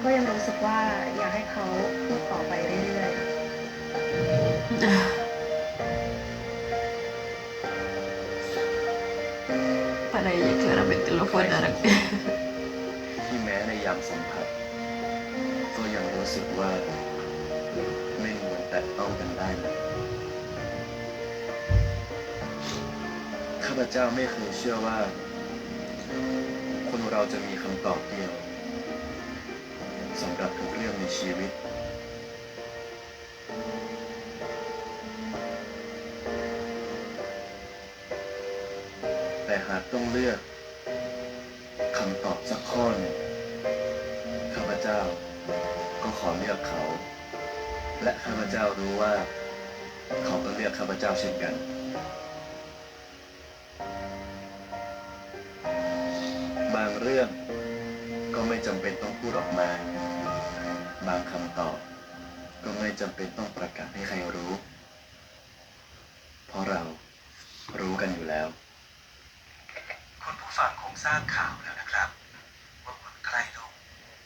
ก็ยังรู้สึกว่าอยากให้เขาพูดต่อไปเรื่อย Para ella claramente lo fue Narak. ที่แม้ในยามสัมผัส ก็ยังรู้สึกว่าไม่มีวันแตะต้องกันได้เลยข้าพเจ้าไม่เคยเชื่อว่า คนเราจะมีคำตอบเดียวสำหรับทุกเรื่องในชีวิต แต่หากต้องเลือกคำตอบสักข้อหนึ่งข้าพเจ้าก็ขอเลือกเขา และข้าพเจ้ารู้ว่า เขาก็เลือกข้าพเจ้าเช่นกัน บางเรื่องก็ไม่จำเป็นต้องพูดออกมา บางคำตอบก็ไม่จำเป็นต้องประกาศให้ใครรู้ เพราะเรารู้กันอยู่แล้ว คุณผู้ฟังคงทราบข่าวแล้วนะครับว่าคุณใกล้ลุง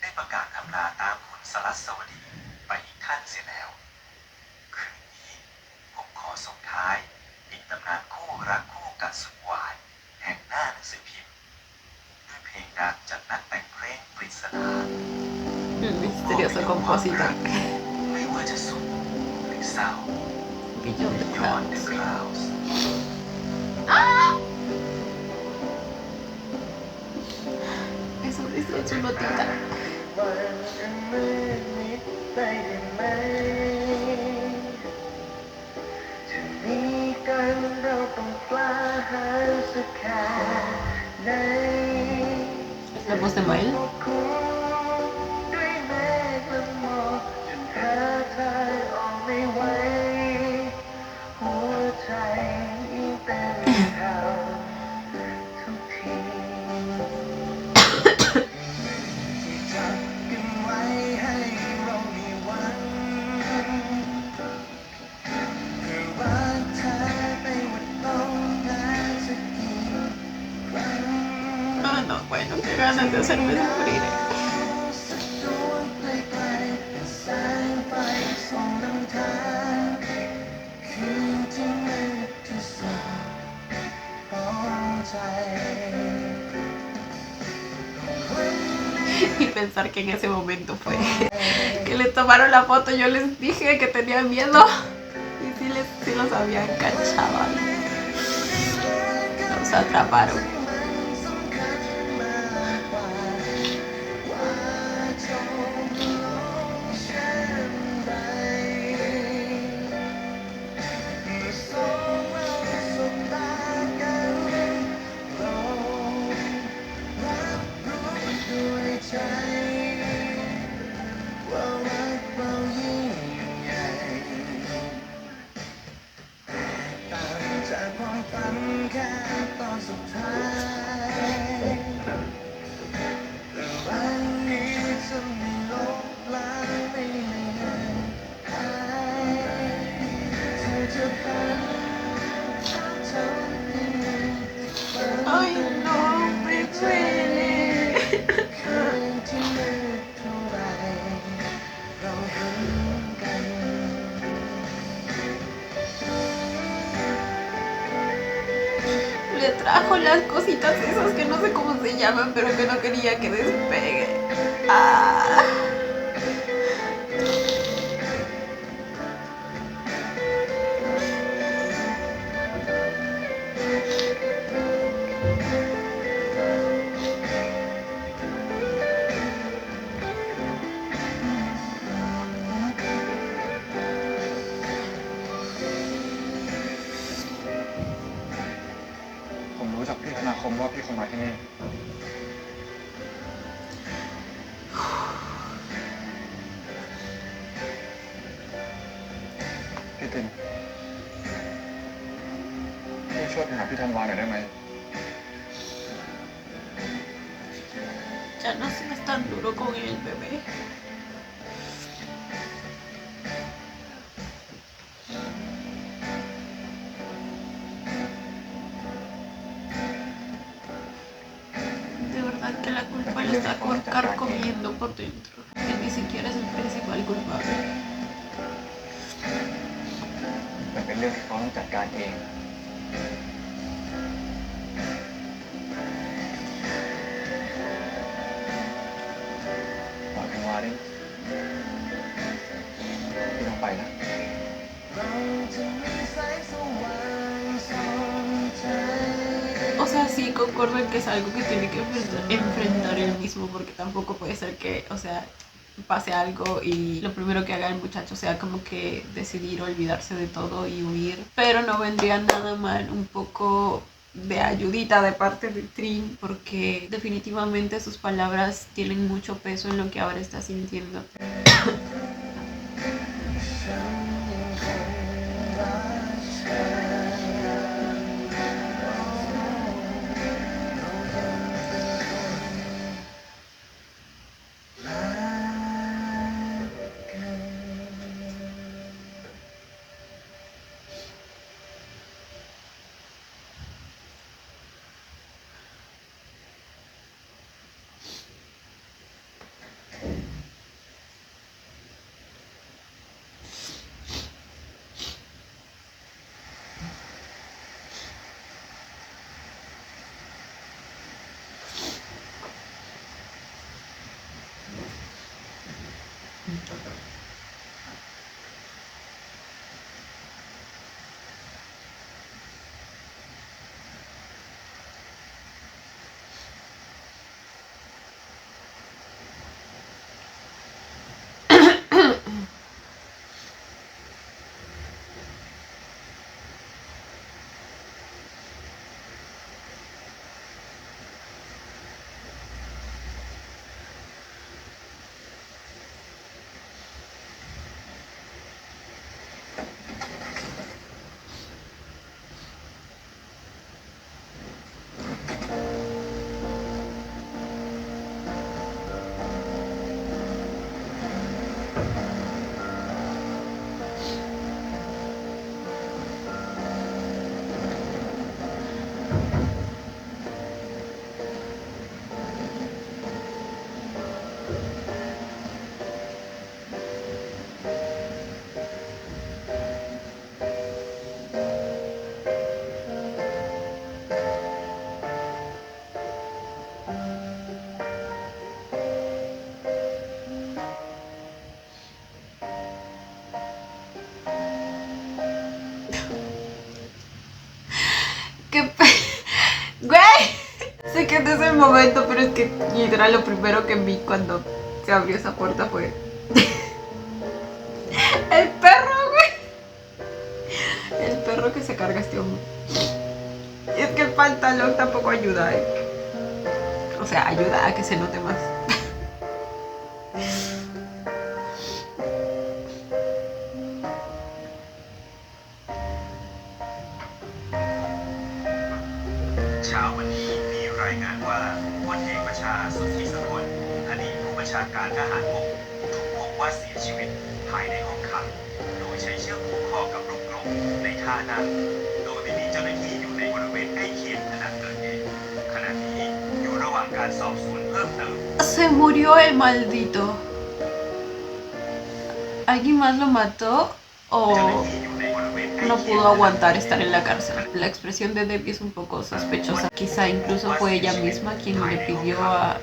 ได้ประกาศอำลาตามคุณสรัสสวดีไปอีกท่านเสียแล้ว คืนนี้ผมขอส่งท้ายอีกตำนานคู่รักคู่กัดสุดหวานแห่งหน้าหนังสือพิมพ์ด้วยเพลงดังจากนักแต่งเพลงปริศนา Misterioso compositor. ไม่ว่าจะสุขหรือเศร้า Beyond the Beyond the clouds. clouds Eso dice en su notita. วันจะมืดมิดไปได้ไหมจะมีกันเราต้องกล้าหาญสักแค่ไหน La voz de Mael. ด้วยเมฆและหมอกจนหาทางออกไม่ไหวหัวใจยิ่งเต้นแผ่วทุกทีที่จับกันไว้ให้เรามีวันเพื่อรักเธอไปวันต้องนานสักกี่ครั้ง Ah, no, bueno, qué ganas de hacerme sufrir. สักดวงไกลๆเป็นแสงไฟส่องนำทางคืนที่มืดที่สุดของใจ Y pensar que en ese momento fue que les tomaron la foto, yo les dije que tenía miedo. Y sí los habían cachado. Los atraparon. จากความฝันแค่ตอนสุดท้ายแต่วันนี้จะไม่ลบล้างไม่เลือนหายเธอจะเป็นเท่าที่มีฝัน Ay, no, me duele. คืนที่มืดเท่าไรเราเห็นกัน Le trajo las cositas esas que no sé cómo se llaman, pero que no quería que despegue. Ah.ผมรู้จากพี่ธนาคมว่าพี่คงมาที่นี่ พี่ตินพี่ช่วยไปหาพี่ธันวาหน่อยได้ไหม Ya no seas tan duro con el bebé. verdad que la culpa le está carcomiendo por dentro. Que ni siquiera es el principal culpable. มันเป็นเรื่องที่เขาต้องจัดการเอง ปล่อยกันวาได้ไหมพี่ต้องไปนะ O sea, sí concuerdo en que es algo que tiene que enfrentar él mismo, porque tampoco puede ser que, o sea, pase algo y lo primero que haga el muchacho sea como que decidir olvidarse de todo y huir. Pero no vendría nada mal un poco de ayudita de parte de Trin, porque definitivamente sus palabras tienen mucho peso en lo que ahora está sintiendo. Güey, sé que no es el momento, pero es que literal lo primero que vi cuando se abrió esa puerta fue el perro, güey. El perro que se carga este hombre. Y es que el pantalón tampoco ayuda, O sea, ayuda a que se note más. Se murió el maldito. ¿Alguien más lo mató o no pudo aguantar estar en la cárcel? La expresión de Debbie es un poco sospechosa. Quizá incluso fue ella misma quien le pidió a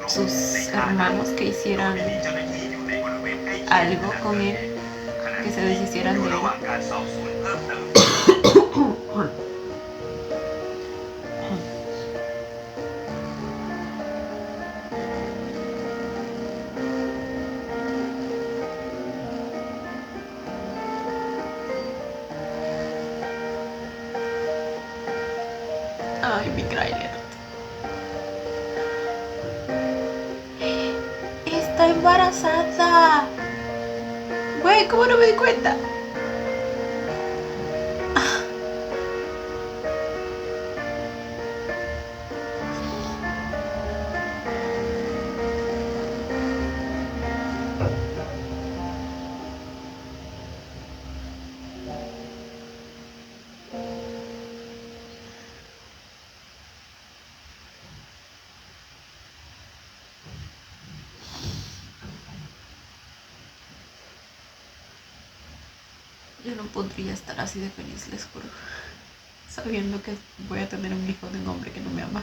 sus hermanos que hicieran algo con él, que se deshicieran de él. Ay, mi Kryler. Está embarazada. Güey, ¿cómo no me di cuenta? Yo no podría estar así de feliz, les juro. Sabiendo que voy a tener un hijo de un hombre que no me ama.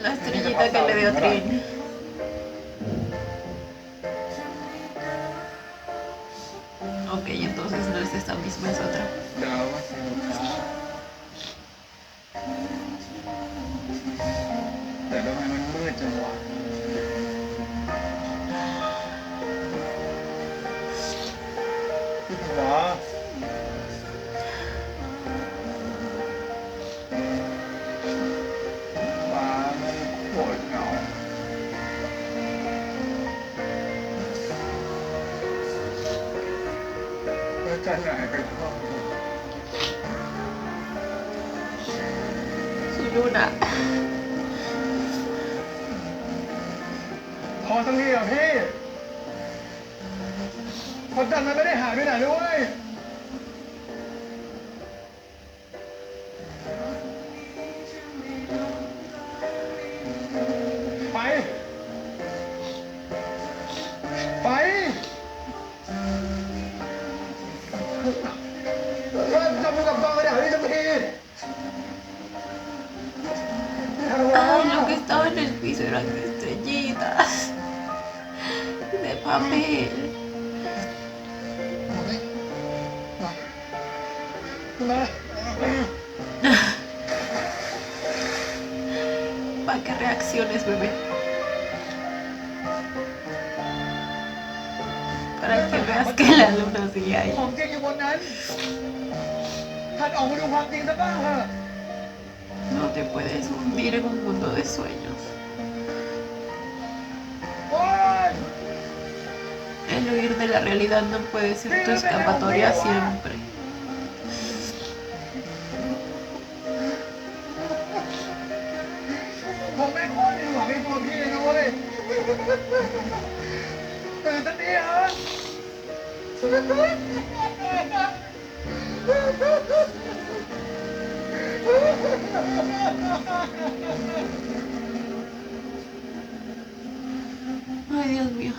La estrellita que le dio Trin. Ok, entonces no es esta misma, es otra. ดาวว่าเซลล์ช้าแต่ทำไมมันมืดจังวะพี่หัวฟ้ามันโคตรเหงาแล้วจะไหนไปท่อง Su luna. พอสักทีอ่ะพี่คนจันทร์มันไม่ได้หายไปไหนด้วย ไป ไปว่าจะพูดกับตองไปไหนนี่สักที Ay, lo que estaba en el piso eran estrellitas de papel. มา Para que reacciones, bebé. Para que veas que la luna sigue ahí. ของจริงอยู่บนนั้นท่านออกมาดูความจริงซะบ้างเถอะ No te puedes hundir en un mundo de sueños. โอ๊ย El huir de la realidad no puede ser tu escapatoria siempre. ผมไม่โคตรหวังในตัวพี่เลยนะเว้ยตื่นสักทีเหรอ Ay, Dios mío.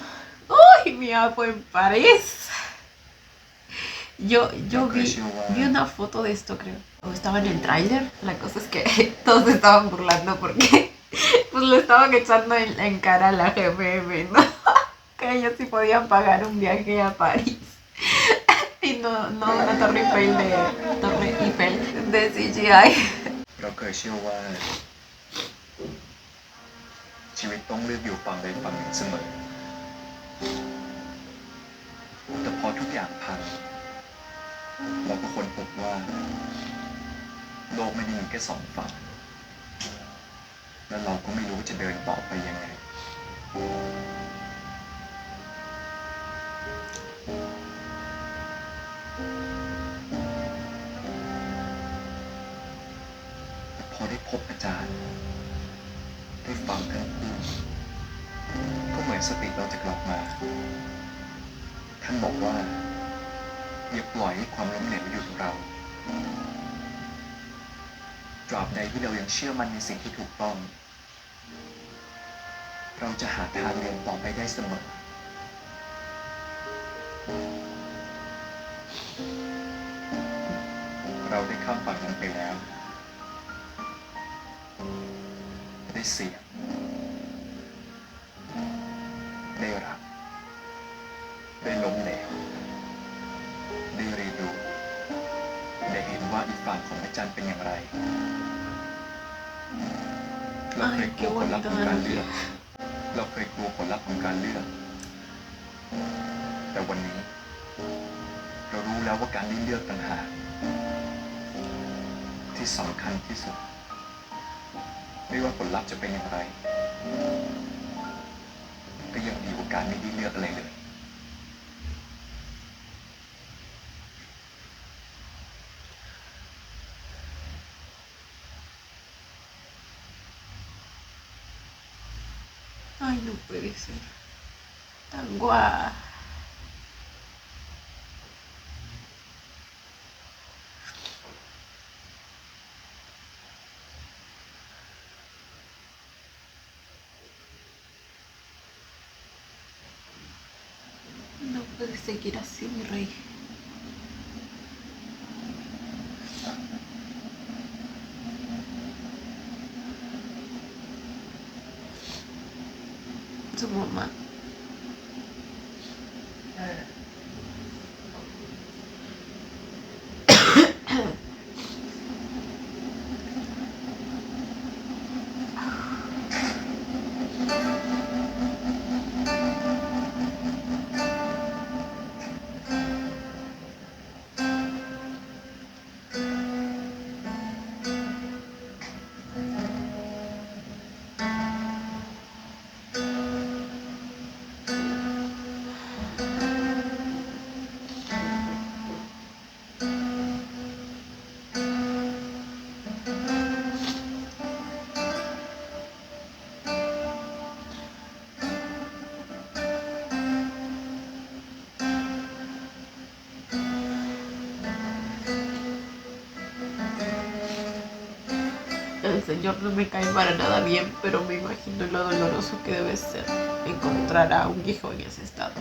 Uy, mi fue en París. Yo vi una foto de esto, creo. O estaba en el tráiler. La cosa es que todos se estaban burlando porque pues lo estaban echando en cara a la GMM, ¿no? Que ellos sí podían pagar un viaje a París. Y no una Torre Eiffel de CGI. เราเคยเชื่อว่า ชีวิตต้องเลือกอยู่ฝั่งใดฝั่งหนึ่งเสมอ แต่พอทุกอย่างพังเราก็ค้นพบว่า โลกไม่ได้มีแค่สองฝั่ง และเราก็ไม่รู้จะเดินต่อไปยังไง พอได้พบอาจารย์ ได้ฟังท่านพูดก็เหมือนสติเราจะกลับมา ท่านบอกว่าอย่าปล่อยให้ความล้มเหลวหยุดเรา ตราบใดที่เรายังเชื่อมั่นในสิ่งที่ถูกต้อง เราจะหาทางเดินต่อไปได้เสมอ Ay, ได้รักได้ล้มเหลวได้เรียนรู้ได้เห็นว่าอีกฝั่งของพระจันทร์เป็นอย่างไรเราเคยกลัวผลลัพธ์ของการเลือกเราเคยกลัวผลลัพธ์ของการเลือกแต่วันนี้เรารู้แล้วว่าการได้เลือกต่างหากที่สำคัญที่สุดไม่ว่าผลลัพธ์จะเป็นอย่างไรก็ยังดีกว่าการไม่ได้เลือกอะไรเลยAy, no puede ser. Tan guau. No puede seguir así, mi rey. Su mamá. 'El señor no me cae para nada bien, pero me imagino lo doloroso que debe ser encontrar a un hijo en ese estado.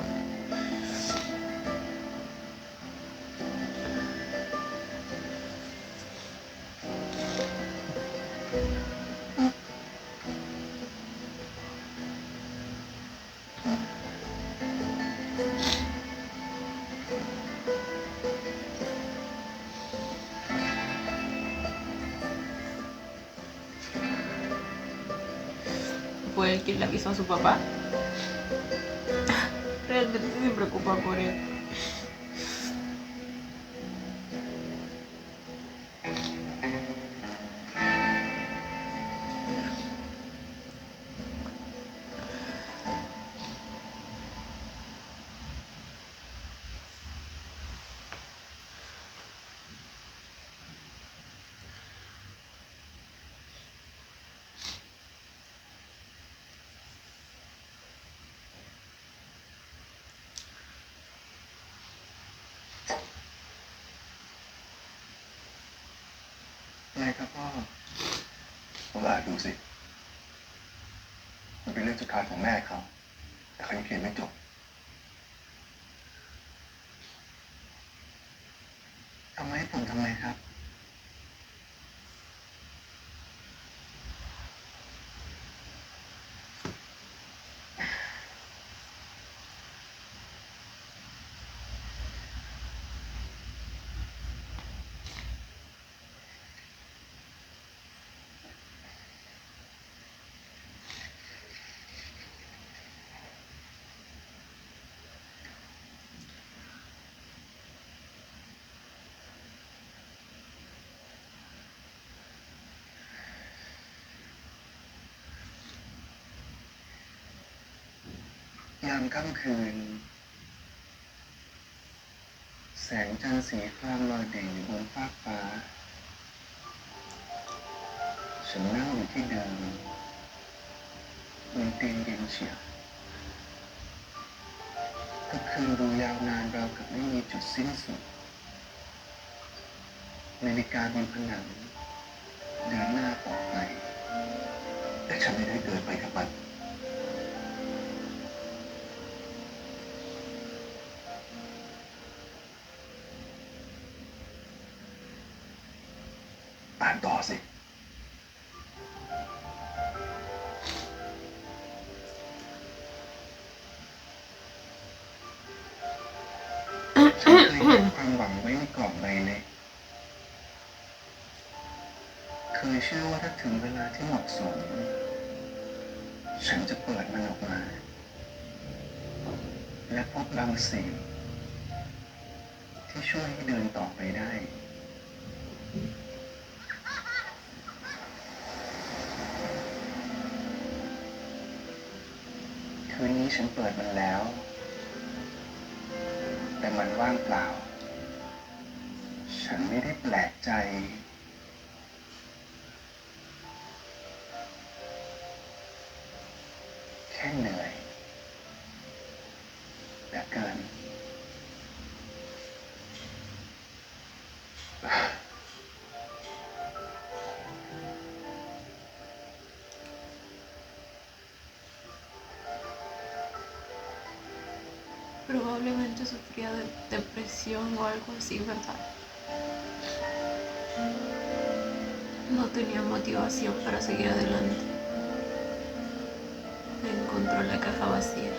¿Fue él quien le avisó a su papá? Realmente se preocupa por él.อะไรครับพ่อผมอ่านดูสิมันเป็นเรื่องสุดท้ายของแม่เขาแต่เขายังเขียนไม่จบทำไมผมทำไมครับยามค่ำคืนแสงจันทร์สีครามลอยเด่นอยู่บนฟากฟ้าฉันนั่งอยู่ที่เดิมบนเตียงเย็นเฉียบก็คืนดูยาวนานราวกับไม่มีจุดสิ้นสุดนาฬิกาบนผนังเดินหน้าต่อไปแต่ฉันไม่ได้เดินไปกับมันอ่านต่อสิ เ ฝังไว้ในกล่องใบเล็กเคยเชื่อว่าถ้าถึงเวลาที่เหมาะสมฉันจะเปิดมันออกมา และพบบางสิ่งที่ช่วยให้เดินต่อไปได้ คืนนี้ฉันเปิดมันแล้ว แต่มันว่างเปล่า ฉันไม่ได้แปลกใจ แค่เหนื่อยแต่เกิน Probablemente sufría de depresión o algo así, ¿verdad? No tenía motivación para seguir adelante. Encontró la caja vacía.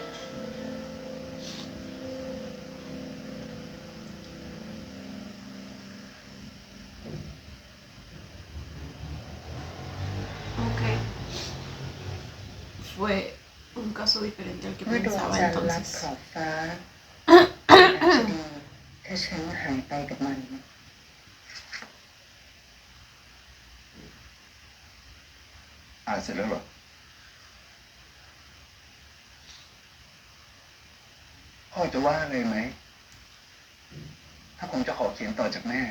Ok. Fue un caso diferente al que เมื่อดวง pensaba จันทร์รับ entonces. ขอบฟ้าอาจจะดีถ้าฉันหายไปกับมัน อ่านเสร็จแล้วเหรอ พ่อจะว่าอะไรไหม ถ้าผมจะขอเขียนต่อจากแม่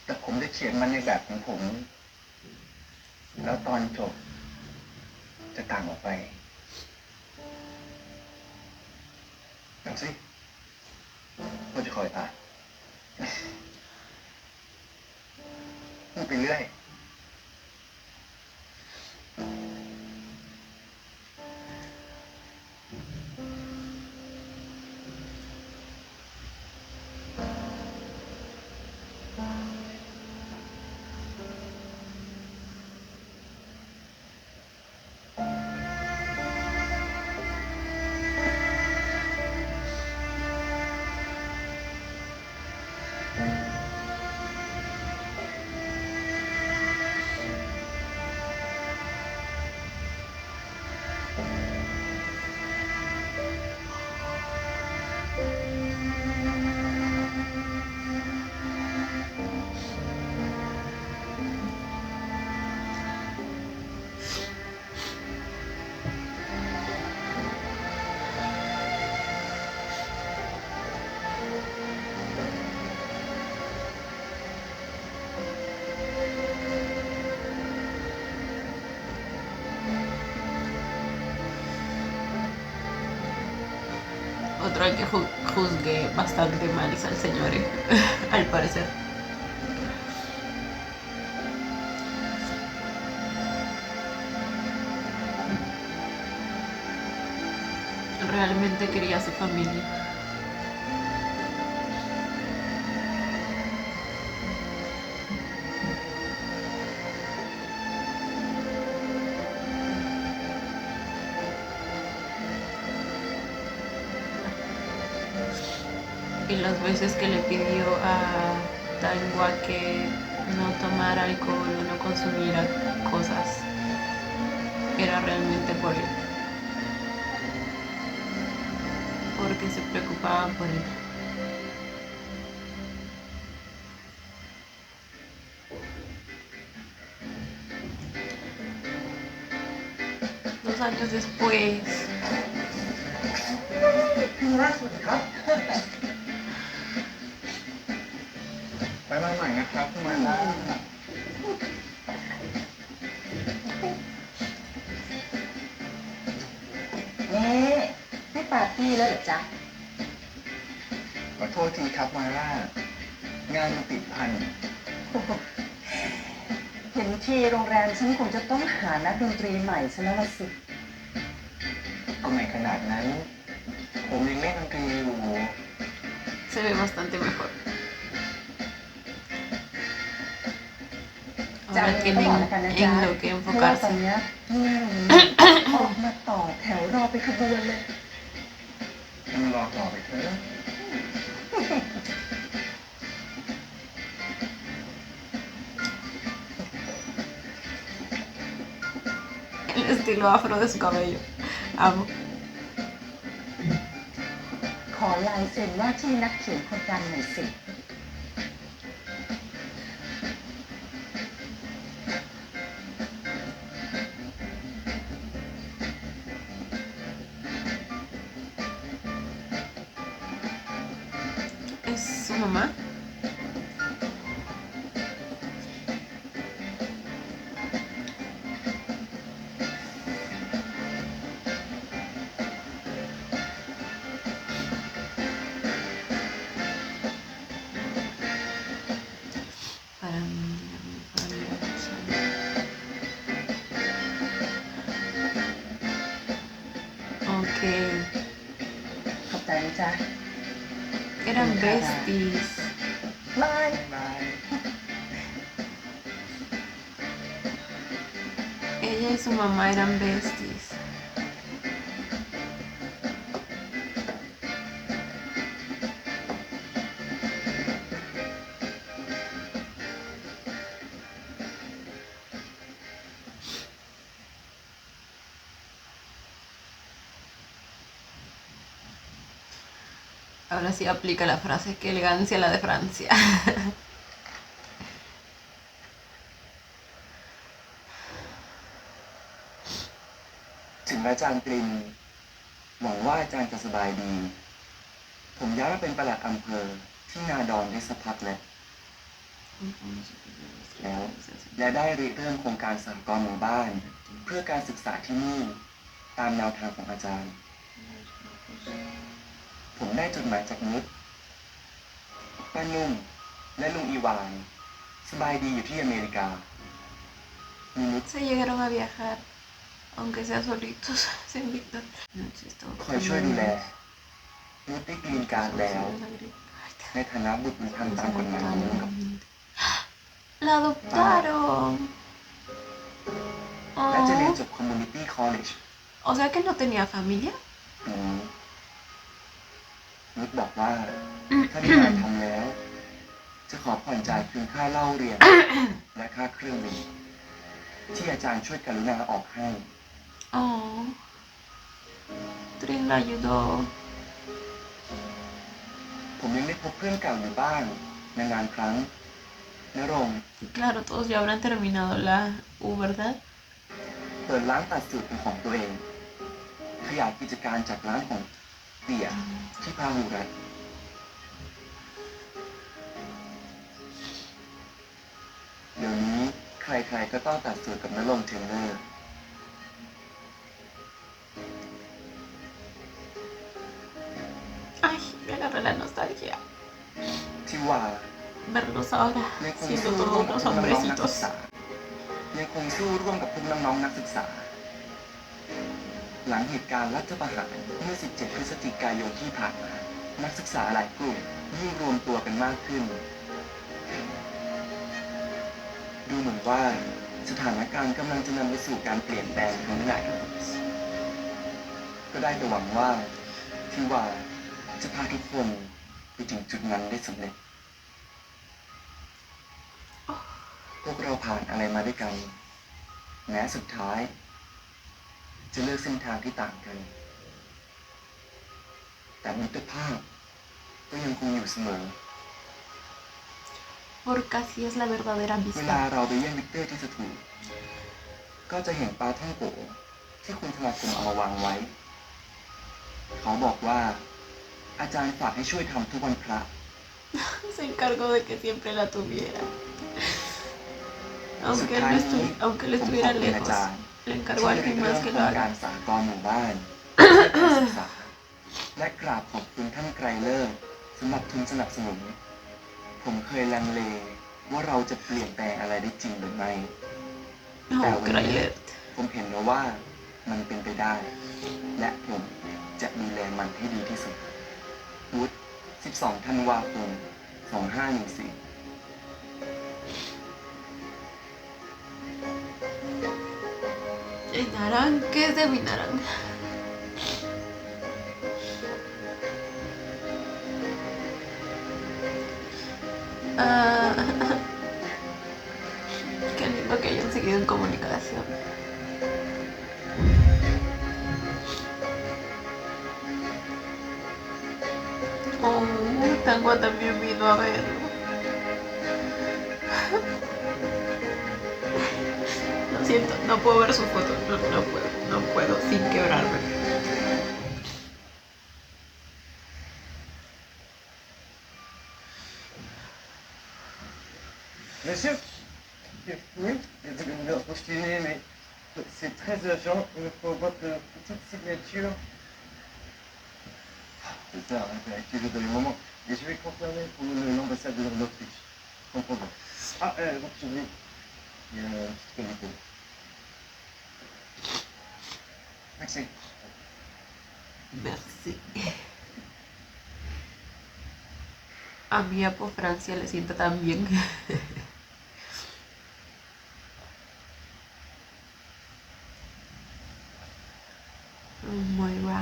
แต่ผมจะเขียนมันในแบบของผม แล้วตอนจบ จะต่างออกไปดูสิพ่อจะคอยอ่านพูดไปเรื่อย Otro al que juzgué bastante mal es al señor, al parecer. Realmente quería a su familia. Y las veces que le pidió a Tangua que no tomara alcohol o no consumiera cosas, era realmente por él. Porque se preocupaba por él. Dos años después. ล่าสุดครับ ไปมาใหม่นะครับทุกคนนะ นี่ไม่ปาร์ตี้แล้วเหรอจ๊ะ ขอโทษทีครับมาร่า งานมันติดพัน เห็นทีโรงแรมฉันคงจะต้องหานักดนตรีใหม่ซะแล้วล่ะสิ ก็ไม่ขนาดนั้น ผมยังเล่นดนตรีอยู่ Se ve bastante mejor. Ahora ก็บอก tienen แล้วกันนะจ๊ะ en lo que เพราะว่าตอน enfocarse. เนี้ยออกมาต่อแถวรอไปขบวนเลย มันรอต่อไปเถอะ estilo afro de su cabello. Amo. ขอลายเซ็นว่าที่นักเขียนคนดังหน่อยสิ Es su mamá. Para mí, Ok. ขอบใจนะจ๊ะ Eran besties. บาย Ella y su mamá eran besties. Ahora sí aplica la frase, qué elegancia la de Francia. ถึงอาจารย์ตรินหวังว่าอาจารย์จะสบายดี ผมย้ายมาเป็นปลัดอำเภอที่นาดอนได้สักพักแล้วและได้ริเริ่มโครงการสหกรณ์หมู่บ้าน เพื่อการศึกษาที่นี่ตามแนวทางของอาจารย์ ผมได้จดหมายจากนุชป้านุ่มและลุงอีวานสบายดีอยู่ที่อเมริกามีนุช Se llegaron a viajar, aunque sea solitos, sin Víctor. คอยช่วยดูแลนุชได้กรีนการ์ดแล้ว ในฐานะบุตรบุญธรรมตามกฎหมายของนุช La adoptaron. และจะเรียน Oh. จบ Community College O sea que no tenía familia. นุชบอกว่าถ้าได้งานทำแล้ว จะขอผ่อนจ่ายคืนค่าเล่าเรียน และค่าเครื่องบินที่อาจารย์ช่วยกรุณาออกให้ Oh. Trin la ayudó. ผมยังได้พบเพื่อนเก่าอยู่บ้างนานๆครั้งณรงค์ Claro, todos ya habrán terminado la U, ¿verdad? เปิดร้านตัดสูตรเป็นของตัวเอง ขยายกิจการจากร้านของเตี่ยที่พาหูรัฐเดี๋ยวนี้ใครๆก็ต้องตัดสูตรกับณรงค์เทรนเนอร์ Ay, me agarré la nostalgia. ที่ว่า Verlos ahora ยังคง siendo สู้ร่วม todos กับ unos พวกน้องๆนักศึก hombrecitos. ษายังคงสู้ร่วมกับพวกน้องๆนักศึกษา หลังเหตุการณ์รัฐประหารเมื่อ 17 พฤศจิกายนที่ผ่านมา นักศึกษาหลายกลุ่มยิ่งรวมตัวกันมากขึ้น ดูเหมือนว่าสถานการณ์กำลังจะนำไปสู่การเปลี่ยนแปลงครั้งใหญ่ก็ได้แต่หวังว่าที่ว่าจะพาทุกคนไปถึงจุดนั้นได้สำเร็จ พวกเราผ่านอะไรมาด้วยกัน แม้สุดท้าย จะเลือกเส้นทางที่ต่างกัน แต่มิตรภาพก็ยังคงอยู่เสมอ Porque así es la verdadera เวลา amistad. เราไปเยี่ยมวิกเตอร์ที่สถูปก็จะเห็นปลาท่องโกที่คุณธนาคมเอามาวางไว้ เขาบอกว่า อาจารย์ฝากให้ช่วยทำทุกวันพระ Se encargó de que siempre la tuviera. สุด Aunque él, ท้าย no นี้ aunque él ผมขอ estuviera เป็นอา lejos, จารย์ le encargó a ที่ alguien เริ่ más ม que โคร lo งการ haga. สหกรณ์หมู่บ้านเพื่อการศึกษาและกราบขอบคุณท่านไกรเลิศสำหรับทุนสนับสนุน ผมเคยลังเลว่าเราจะเปลี่ยนแปลงอะไรได้จริงหรือไม่ แต่ Oh, วันนี้ Kraylet. ผมเห็นแล้วว่ามันเป็นไปได้ และผมจะดูแลมันให้ดีที่สุดวุฒิ12 ธันวาคม 2514 El naranja es de mi naranja. Ah, qué lindo que hayan seguido en comunicación. Tangua también vino a verlo. Lo siento, no puedo ver su foto, no puedo sin quebrarme. Monsieur? Oui? Non, je suis né, mais c'est très urgent. Il me faut votre petite signature. C'est ça, hein, j'ai activé dans le moment. Et je vais confirmer pour l'ambassadeur d'Autriche. Sans problème. Ah, donc je dis, il y a une petite qualité. Merci. Merci. A mí por Francia le sienta tan bien. Moira.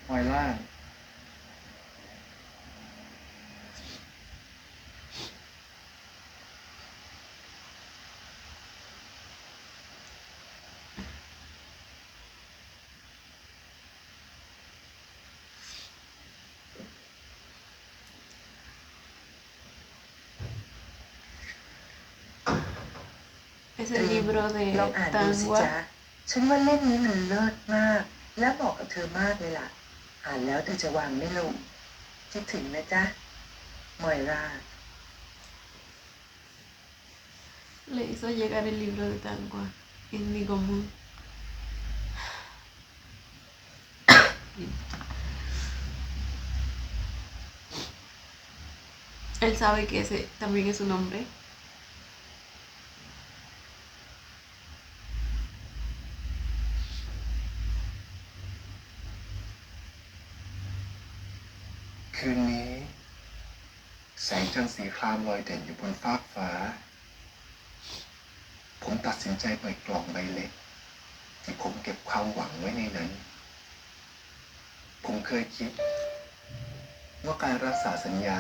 Voilà. Es el libro de ลองอ่านดูสิ Tangua. จ๊ะ ฉันว่าเล่มนี้มันเลิศมาก และเหมาะกับเธอมากเลยล่ะ อ่านแล้วเธอจะวางไม่ลง คิดถึงนะจ๊ะ มอยรา Le hizo llegar el libro de Tangua. Indigo Moon. Él sabe que ese también es su nombre.คืนนี้แสงจันทร์สีครามลอยเด่นอยู่บนฟากฟ้า ผมตัดสินใจเปิดกล่องใบเล็กที่ผมเก็บความหวังไว้ในนั้น ผมเคยคิดว่าการรักษาสัญญา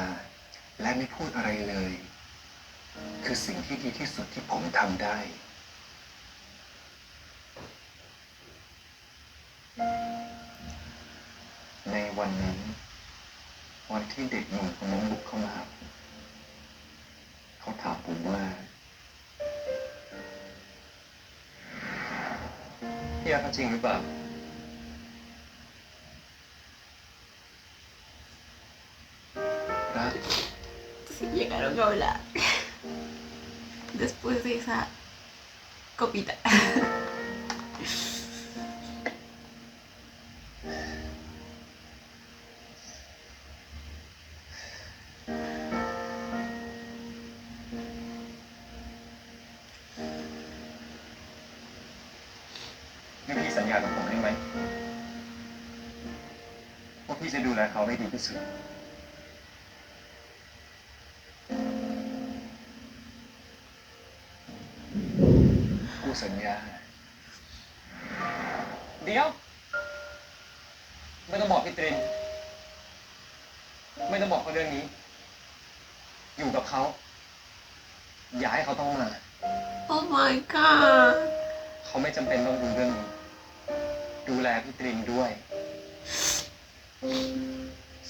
และไม่พูดอะไรเลย คือสิ่งที่ดีที่สุดที่ผมทำได้ ในวันนั้นวันที่เด็กหนุ่มคนนั้นบุกเข้ามาหาผมเขาถามผมว่าพี่รักเขาจริงหรือเปล่า รัก Sí llegaron a hablar. Después de esa copita.นี่พี่สัญญากับผมได้ไหมว่าพี่จะดูแลเขาให้ดีที่สุดกูสัญญา เดี๋ยว ไม่ต้องบอกพี่ตริน ไม่ต้องบอกเขาเรื่องนี้ อยู่กับเขา อย่าให้เขาต้องมา Oh my god. เขาไม่จำเป็นต้องดูเรื่องนี้ ดูแลพี่ตรินด้วย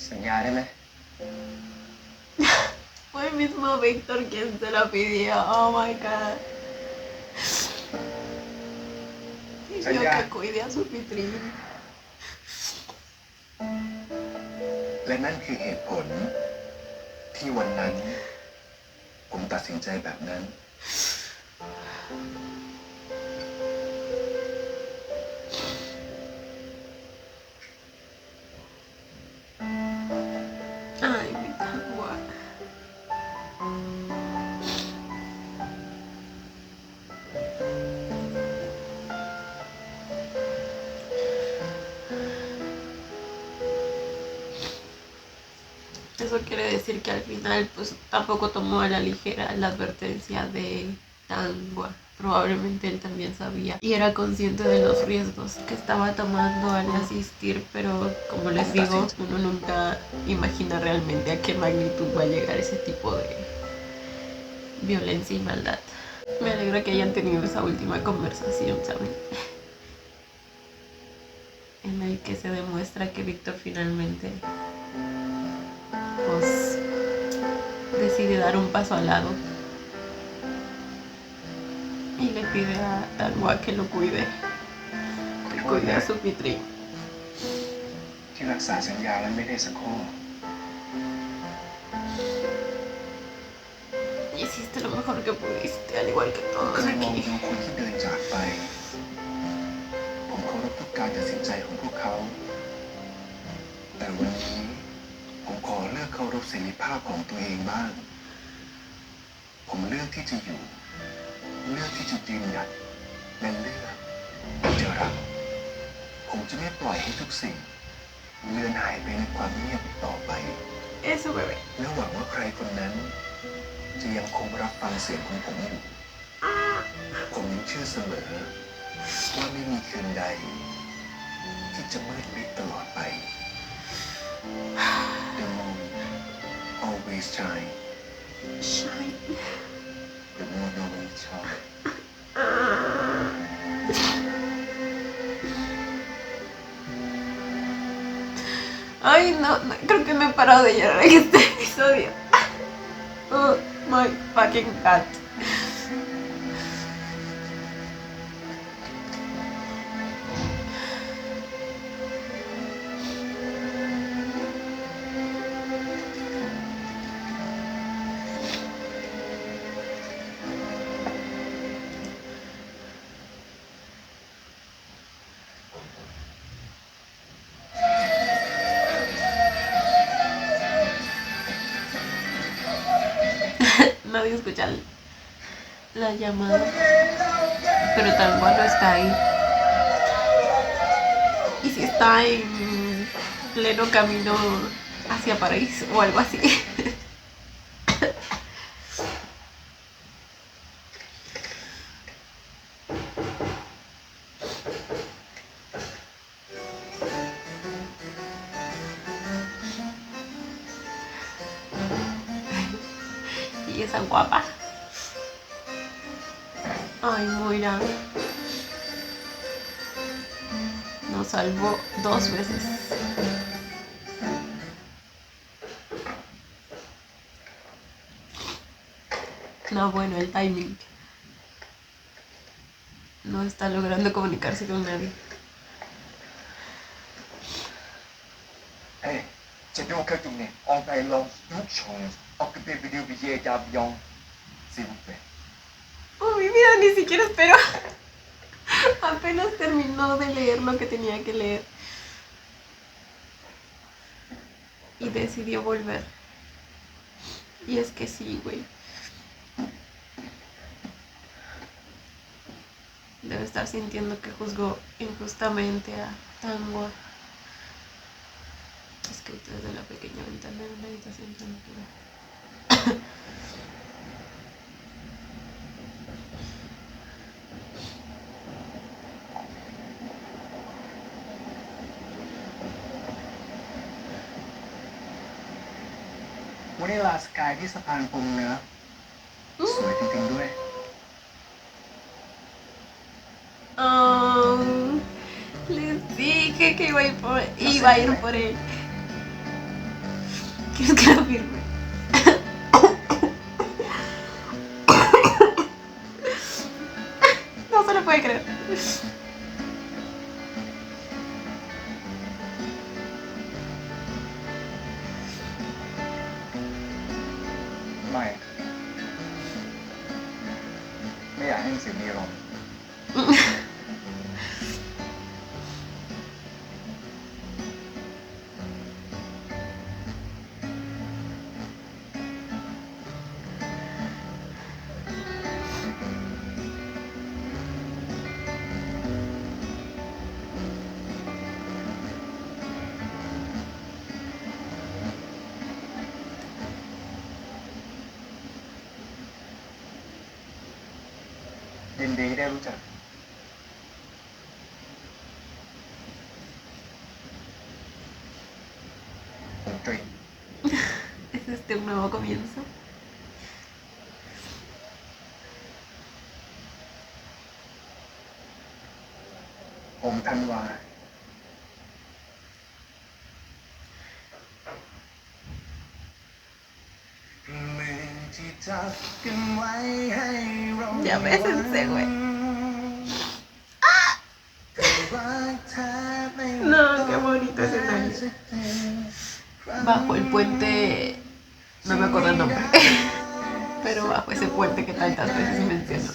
สัญญาได้ไหม Fue el mismo Víctor quien se lo pidió. Oh my god. Pidió que cuide a su Pitrin. และนั่นคือเหตุผล ที่วันนั้น ผมตัดสินใจแบบนั้น Ay, mi Tangua. Eso quiere decir que al final pues tampoco tomó a la ligera la advertencia de Tangua. Probablemente él también sabía y era consciente de los riesgos que estaba tomando al asistir, pero como les digo, uno nunca imagina realmente a qué magnitud va a llegar ese tipo de violencia y maldad. Me alegra que hayan tenido esa última conversación, ¿saben? En el que se demuestra que Víctor finalmente pues decide dar un paso al lado y le pide a Tanwa que lo cuide, que cuide a su Fitri. ที่รักษาสัญญาและไม่ได้สักข้อ Hiciste lo mejor que pudiste, al igual que ผม todos เคยมอง aquí. ดูคนที่เดินจากไป ผมเคารพทุกการตัดสินใจของพวกเขา แต่วันนี้ผมขอเลือกเคารพเสรีภาพของตัวเองบ้าง ผมเลือกที่จะอยู่ เลือกที่จะยืนหยัดและเลือกที่จะรัก ผมจะไม่ปล่อยให้ทุกสิ่งเลือนหายไปในความเงียบอีกต่อไป Eso, bebé. และหวังว่าใครคนนั้น จะยังคงรับฟังเสียงของผมอยู่ ผมยังเชื่อเสมอว่าไม่มีคืนใด ที่จะมืดมิดตลอดไป The moon always shine Shine. The moon always shine Ay, no, creo que no he parado de llorar en este episodio. Oh my fucking god. Nadie escucha la llamada, pero tal cual no está ahí. Y si está en pleno camino hacia París o algo así. Y esa guapa. Ay, Moira. Nos salvó 2 veces. No, bueno, el timing. No está logrando comunicarse con nadie. จะดูกระจุกเนี่ยออกไปลองยุกชงออกไปวิดีโอวิเยจาบยองสิบุเป Oh, mi vida, ni siquiera esperó. Apenas terminó de leer lo que tenía que leer. Y decidió volver. Y es que sí, güey. Debe estar sintiendo que juzgó injustamente a Tanwa. Escrito desde la pequeña ventana de una habitación tranquila.วันนี้ลาสกายที่สะพานปงเนื้อสวยจริงๆด้วย Les dije que iba a ir por él. ¿Quieres que lo firme? No se lo puede creer. ไม่อยากให้หนังสือมีอารมณ์ ยินดีที่ได้รู้จักผมตรี ¿Es este un nuevo comienzo? ผมธันวาเหมือน Ya bésense, güey. No, qué bonito escenario. Bajo el puente, no me acuerdo el nombre, pero bajo ese puente que tantas veces menciono.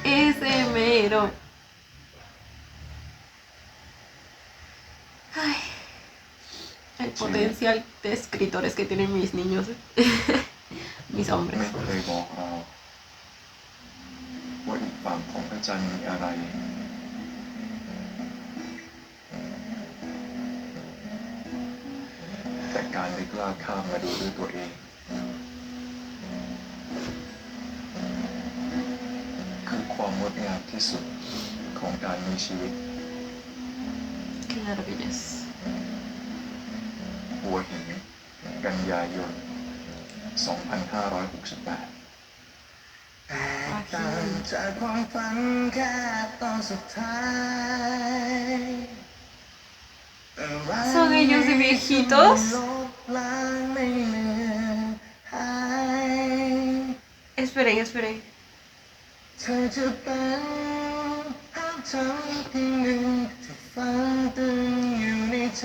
Ese mero. Ay, el potencial de escritores que tienen mis niños. Mis hombres. ไม่เคยบอกเราว่าอีกฝั่งของพระจันทร์มีอะไร แต่การได้กล้าข้ามมาดูด้วยตัวเอง คือความงดงามที่สุดของการมีชีวิต Claro que yes. หัวหิน กันยายน 2568 ต่างจากความฝันแค่ตอนสุดท้าย ¿Son ellos de viejitos? Esperen, esperen. เธอจะเป็นภาพจำที่หนึ่งที่ฝังตึงอยู่ในใจ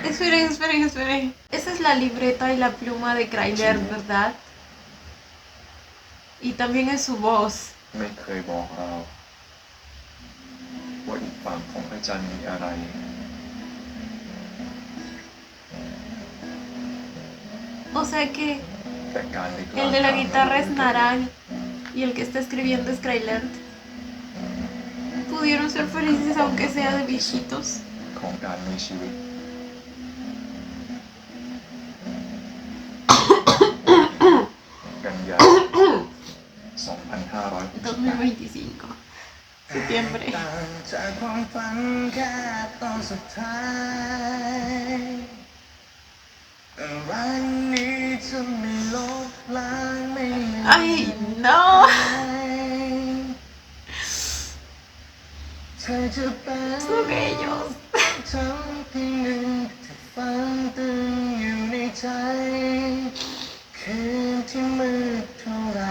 Esperen, esperen, esperen. Esa es la libreta y la pluma de Cryler, ¿verdad? Y también es su voz. ไม่เคยบอกเราว่าอีกฝั่งของพระจันทร์มีอะไร O sea que แต่การได้กล้า el de la ข้ามมา guitarra es ดูด้วยตัวเอง Naran y el que está escribiendo es Cryler. Pudieron ser felices aunque sea de viejitos. ของการมีชีวิต กันยายน 2568 2025. Septiembre. ต่างจากความฝันแค่ตอนสุดท้ายอะไรนี้จะไม่ลบล้างไม่ลืม Ay, no. เธอจะเป็น Son ellos. ทั้งที่หนึ่งที่ฝังตึงอยู่ในใจคืนที่มืดเท่าไร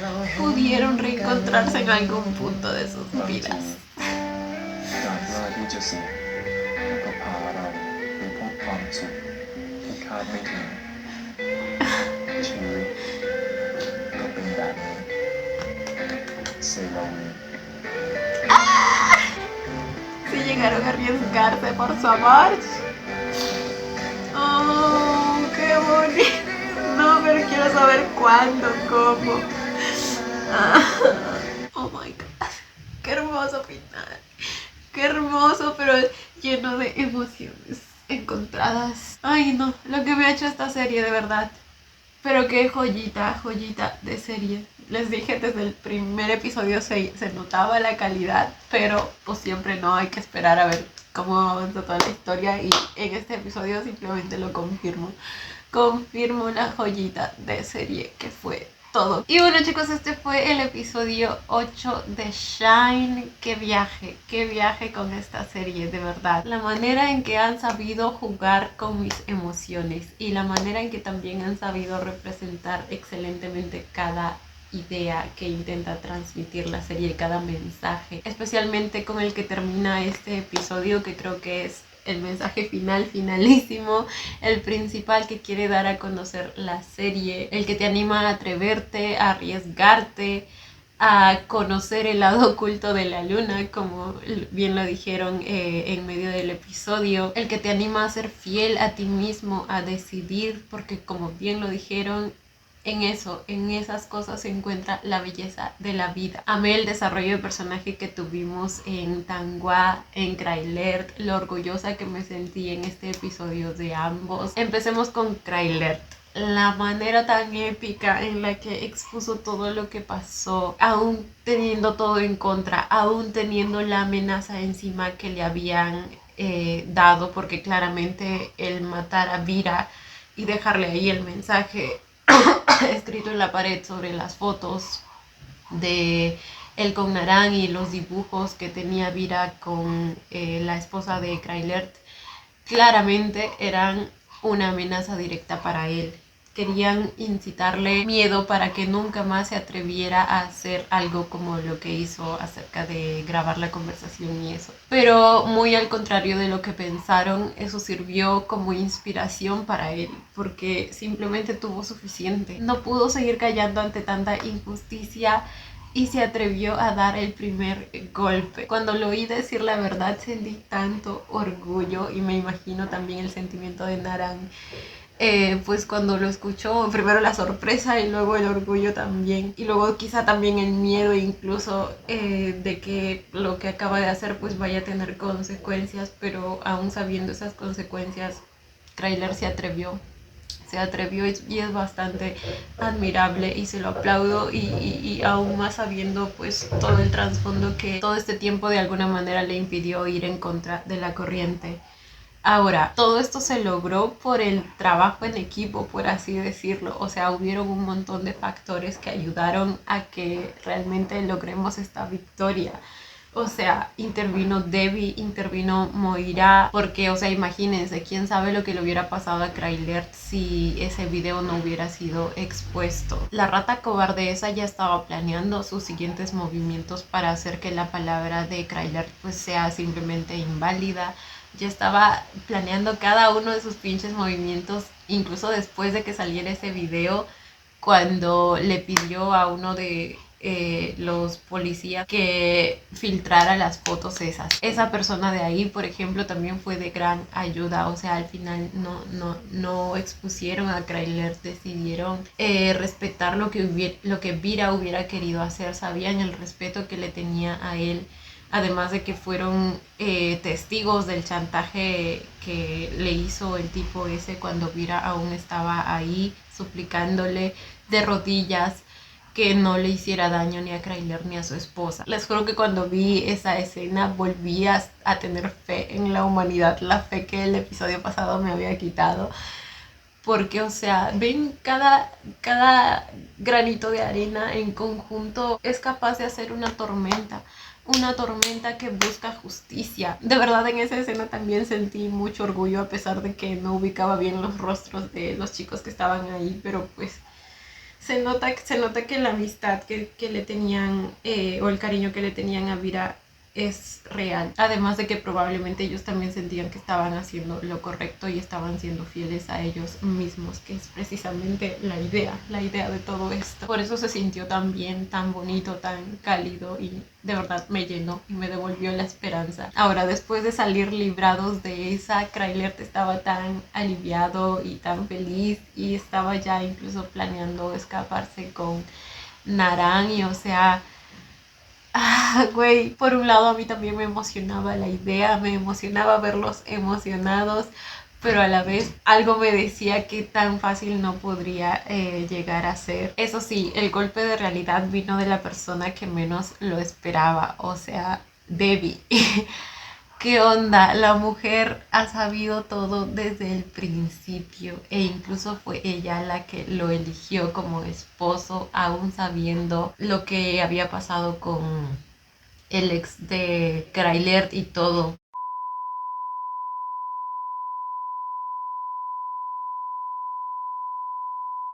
เราเห็น Pudieron reencontrarse en algún punto de sus บางที vidas. การกล้าที่จะเสี่ยงก็พาเราไปพบความสุขที่คาดไม่ถึง ชีวิตก็เป็นแบบนี้เซลาวี Si llegaron a arriesgarse por su amor. Oh, qué bonito. No, pero quiero saber cuándo, cómo. Ah, oh my god. Qué hermoso final. Qué hermoso, pero lleno de emociones encontradas. Ay, no, lo que me ha hecho esta serie, de verdad. Pero qué joyita, joyita de serie. Les dije desde el primer episodio se notaba la calidad, pero pues siempre no, hay que esperar a ver cómo avanza toda la historia y en este episodio simplemente lo confirmo. Confirmo la joyita de serie que fue todo. Y bueno chicos, este fue el episodio 8 de Shine. Qué viaje con esta serie, de verdad. La manera en que han sabido jugar con mis emociones y la manera en que también han sabido representar excelentemente cada idea que intenta transmitir la serie, cada mensaje, especialmente con el que termina este episodio, que creo que es el mensaje final, finalísimo, el principal que quiere dar a conocer la serie, el que te anima a atreverte, a arriesgarte, a conocer el lado oculto de la luna, como bien lo dijeron en medio del episodio, el que te anima a ser fiel a ti mismo, a decidir, porque como bien lo dijeron, en eso, en esas cosas se encuentra la belleza de la vida. Amé el desarrollo de personaje que tuvimos en Tanghua, en Krailert, lo orgullosa que me sentí en este episodio de ambos. Empecemos con Krailert. La manera tan épica en la que expuso todo lo que pasó, aún teniendo todo en contra, aún teniendo la amenaza encima que le habían dado, porque claramente el matar a Vira y dejarle ahí el mensaje escrito en la pared sobre las fotos de él con Naran y los dibujos que tenía Vira con la esposa de Krailert, claramente eran una amenaza directa para él. Querían incitarle miedo para que nunca más se atreviera a hacer algo como lo que hizo acerca de grabar la conversación y eso. Pero muy al contrario de lo que pensaron, eso sirvió como inspiración para él, porque simplemente tuvo suficiente. No pudo seguir callando ante tanta injusticia y se atrevió a dar el primer golpe. Cuando lo oí decir la verdad sentí tanto orgullo, y me imagino también el sentimiento de Naran. Pues cuando lo escuchó, primero la sorpresa y luego el orgullo también, y luego quizá también el miedo incluso de que lo que acaba de hacer pues vaya a tener consecuencias, pero aún sabiendo esas consecuencias, Krailert se atrevió y es bastante admirable y se lo aplaudo, y aún más sabiendo pues todo el trasfondo que todo este tiempo de alguna manera le impidió ir en contra de la corriente. Ahora, todo esto se logró por el trabajo en equipo, por así decirlo. O sea, hubieron un montón de factores que ayudaron a que realmente logremos esta victoria. O sea, intervino Debbie, intervino Moira, porque, o sea, imagínense, quién sabe lo que le hubiera pasado a Krailert si ese video no hubiera sido expuesto. La rata cobarde esa ya estaba planeando sus siguientes movimientos para hacer que la palabra de Krailert pues sea simplemente inválida. Ya estaba planeando cada uno de sus pinches movimientos, incluso después de que saliera ese video, cuando le pidió a uno de los policías que filtrara las fotos esas. Esa persona de ahí, por ejemplo, también fue de gran ayuda. O sea, al final no expusieron a Krailert, decidieron respetar lo que Vira hubiera querido hacer. Sabían el respeto que le tenía a él. Además de que fueron testigos del chantaje que le hizo el tipo ese cuando Vira aún estaba ahí, suplicándole de rodillas que no le hiciera daño ni a Krailert ni a su esposa. Les juro que cuando vi esa escena volví a tener fe en la humanidad, la fe que el episodio pasado me había quitado. Porque, o sea, ven, cada granito de arena en conjunto es capaz de hacer una tormenta que busca justicia. De verdad, en esa escena también sentí mucho orgullo, a pesar de que no ubicaba bien los rostros de los chicos que estaban ahí, pero pues se nota que la amistad que le tenían o el cariño que le tenían a Vira es real. Además de que probablemente ellos también sentían que estaban haciendo lo correcto y estaban siendo fieles a ellos mismos, que es precisamente la idea de todo esto. Por eso se sintió tan bien, tan bonito, tan cálido, y de verdad me llenó y me devolvió la esperanza. Ahora, después de salir librados de esa, Krailert estaba tan aliviado y tan feliz, y estaba ya incluso planeando escaparse con Naran. Y o sea, güey, por un lado a mí también me emocionaba la idea, me emocionaba verlos emocionados, pero a la vez algo me decía que tan fácil no podría llegar a ser. Eso sí, el golpe de realidad vino de la persona que menos lo esperaba, o sea, Debbie. ¿Qué onda? La mujer ha sabido todo desde el principio, e incluso fue ella la que lo eligió como esposo, aún sabiendo lo que había pasado con el ex de Krailert y todo.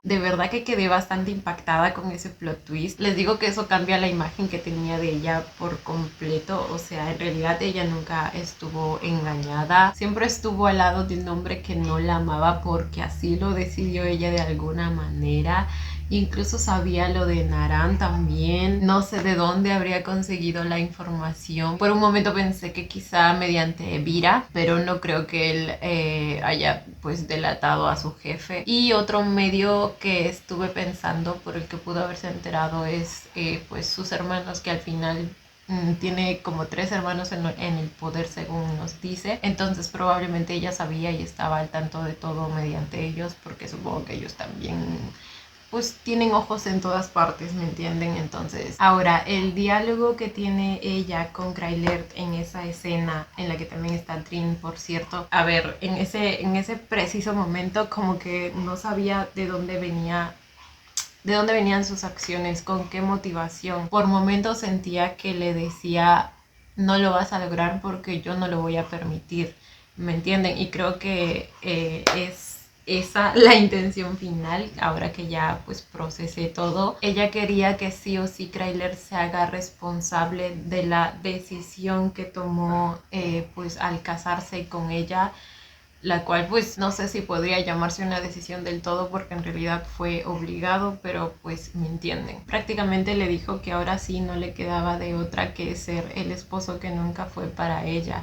De verdad que quedé bastante impactada con ese plot twist. Les digo que eso cambia la imagen que tenía de ella por completo. O sea, en realidad ella nunca estuvo engañada. Siempre estuvo al lado de un hombre que no la amaba porque así lo decidió ella de alguna manera. incluso sabía lo de Naran también. No sé de dónde habría conseguido la información. Por un momento pensé que quizá mediante Vira, pero no creo que él haya pues delatado a su jefe. Y otro medio que estuve pensando por el que pudo haberse enterado es pues sus hermanos, que al final tiene como 3 hermanos en el poder según nos dice. Entonces probablemente ella sabía y estaba al tanto de todo mediante ellos, porque supongo que ellos también pues tienen ojos en todas partes, ¿me entienden? Entonces, ahora, el diálogo que tiene ella con Krailert en esa escena, en la que también está Trin, por cierto, a ver, en ese preciso momento como que no sabía de dónde venían sus acciones, con qué motivación. Por momentos sentía que le decía, no lo vas a lograr porque yo no lo voy a permitir, ¿me entienden? Y creo que es esa la intención final, ahora que ya pues procesé todo. Ella quería que sí o sí Krailert se haga responsable de la decisión que tomó pues al casarse con ella, la cual pues no sé si podría llamarse una decisión del todo porque en realidad fue obligado, pero pues me entienden. Prácticamente le dijo que ahora sí no le quedaba de otra que ser el esposo que nunca fue para ella.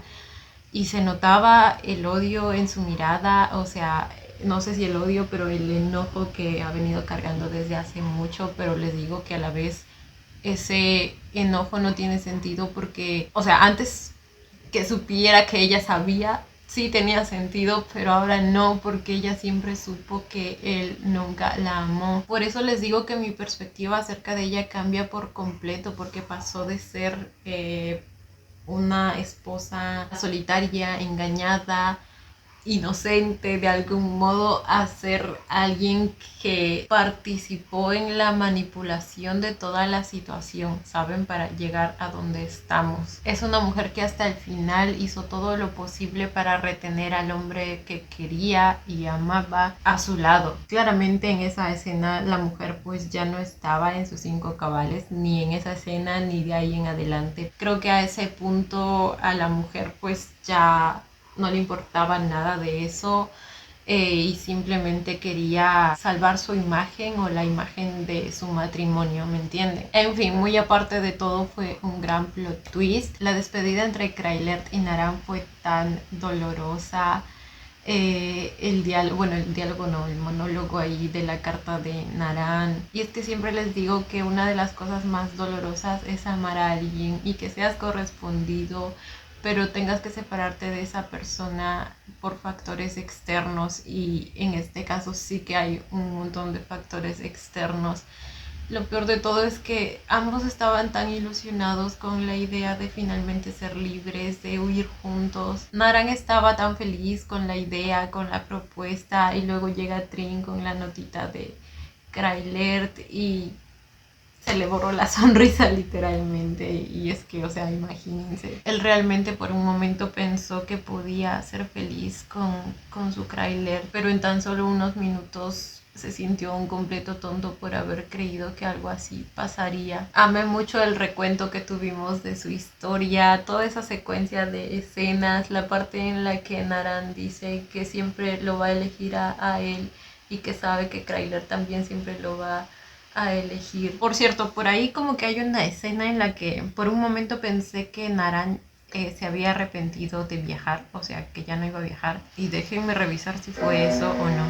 Y se notaba el odio en su mirada, o sea, no sé si el odio, pero el enojo que ha venido cargando desde hace mucho, pero les digo que a la vez ese enojo no tiene sentido porque, o sea, antes que supiera que ella sabía, sí tenía sentido, pero ahora no, porque ella siempre supo que él nunca la amó. Por eso les digo que mi perspectiva acerca de ella cambia por completo, porque pasó de ser una esposa solitaria, engañada, inocente de algún modo, a ser alguien que participó en la manipulación de toda la situación, ¿saben? Para llegar a donde estamos. Es una mujer que hasta el final hizo todo lo posible para retener al hombre que quería y amaba a su lado. Claramente en esa escena la mujer pues ya no estaba en sus 5 cabales, ni en esa escena ni de ahí en adelante. Creo que a ese punto a la mujer pues ya no le importaba nada de eso y simplemente quería salvar su imagen o la imagen de su matrimonio, ¿me entienden? En fin, muy aparte de todo, fue un gran plot twist. La despedida entre Krailert y Naran fue tan dolorosa. El monólogo ahí de la carta de Naran. Y es que siempre les digo que una de las cosas más dolorosas es amar a alguien y que seas correspondido, pero tengas que separarte de esa persona por factores externos, y en este caso sí que hay un montón de factores externos. Lo peor de todo es que ambos estaban tan ilusionados con la idea de finalmente ser libres, de huir juntos. Naran estaba tan feliz con la idea, con la propuesta, y luego llega Trin con la notita de Krailert y se le borró la sonrisa literalmente. Y es que, o sea, imagínense, él realmente por un momento pensó que podía ser feliz con su Krailert, pero en tan solo unos minutos se sintió un completo tonto por haber creído que algo así pasaría. Amé mucho el recuento que tuvimos de su historia, toda esa secuencia de escenas, la parte en la que Naran dice que siempre lo va a elegir a él y que sabe que Krailert también siempre lo va a elegir. Por cierto, por ahí como que hay una escena en la que por un momento pensé que Naran se había arrepentido de viajar, o sea, que ya no iba a viajar, y déjenme revisar si fue eso o no.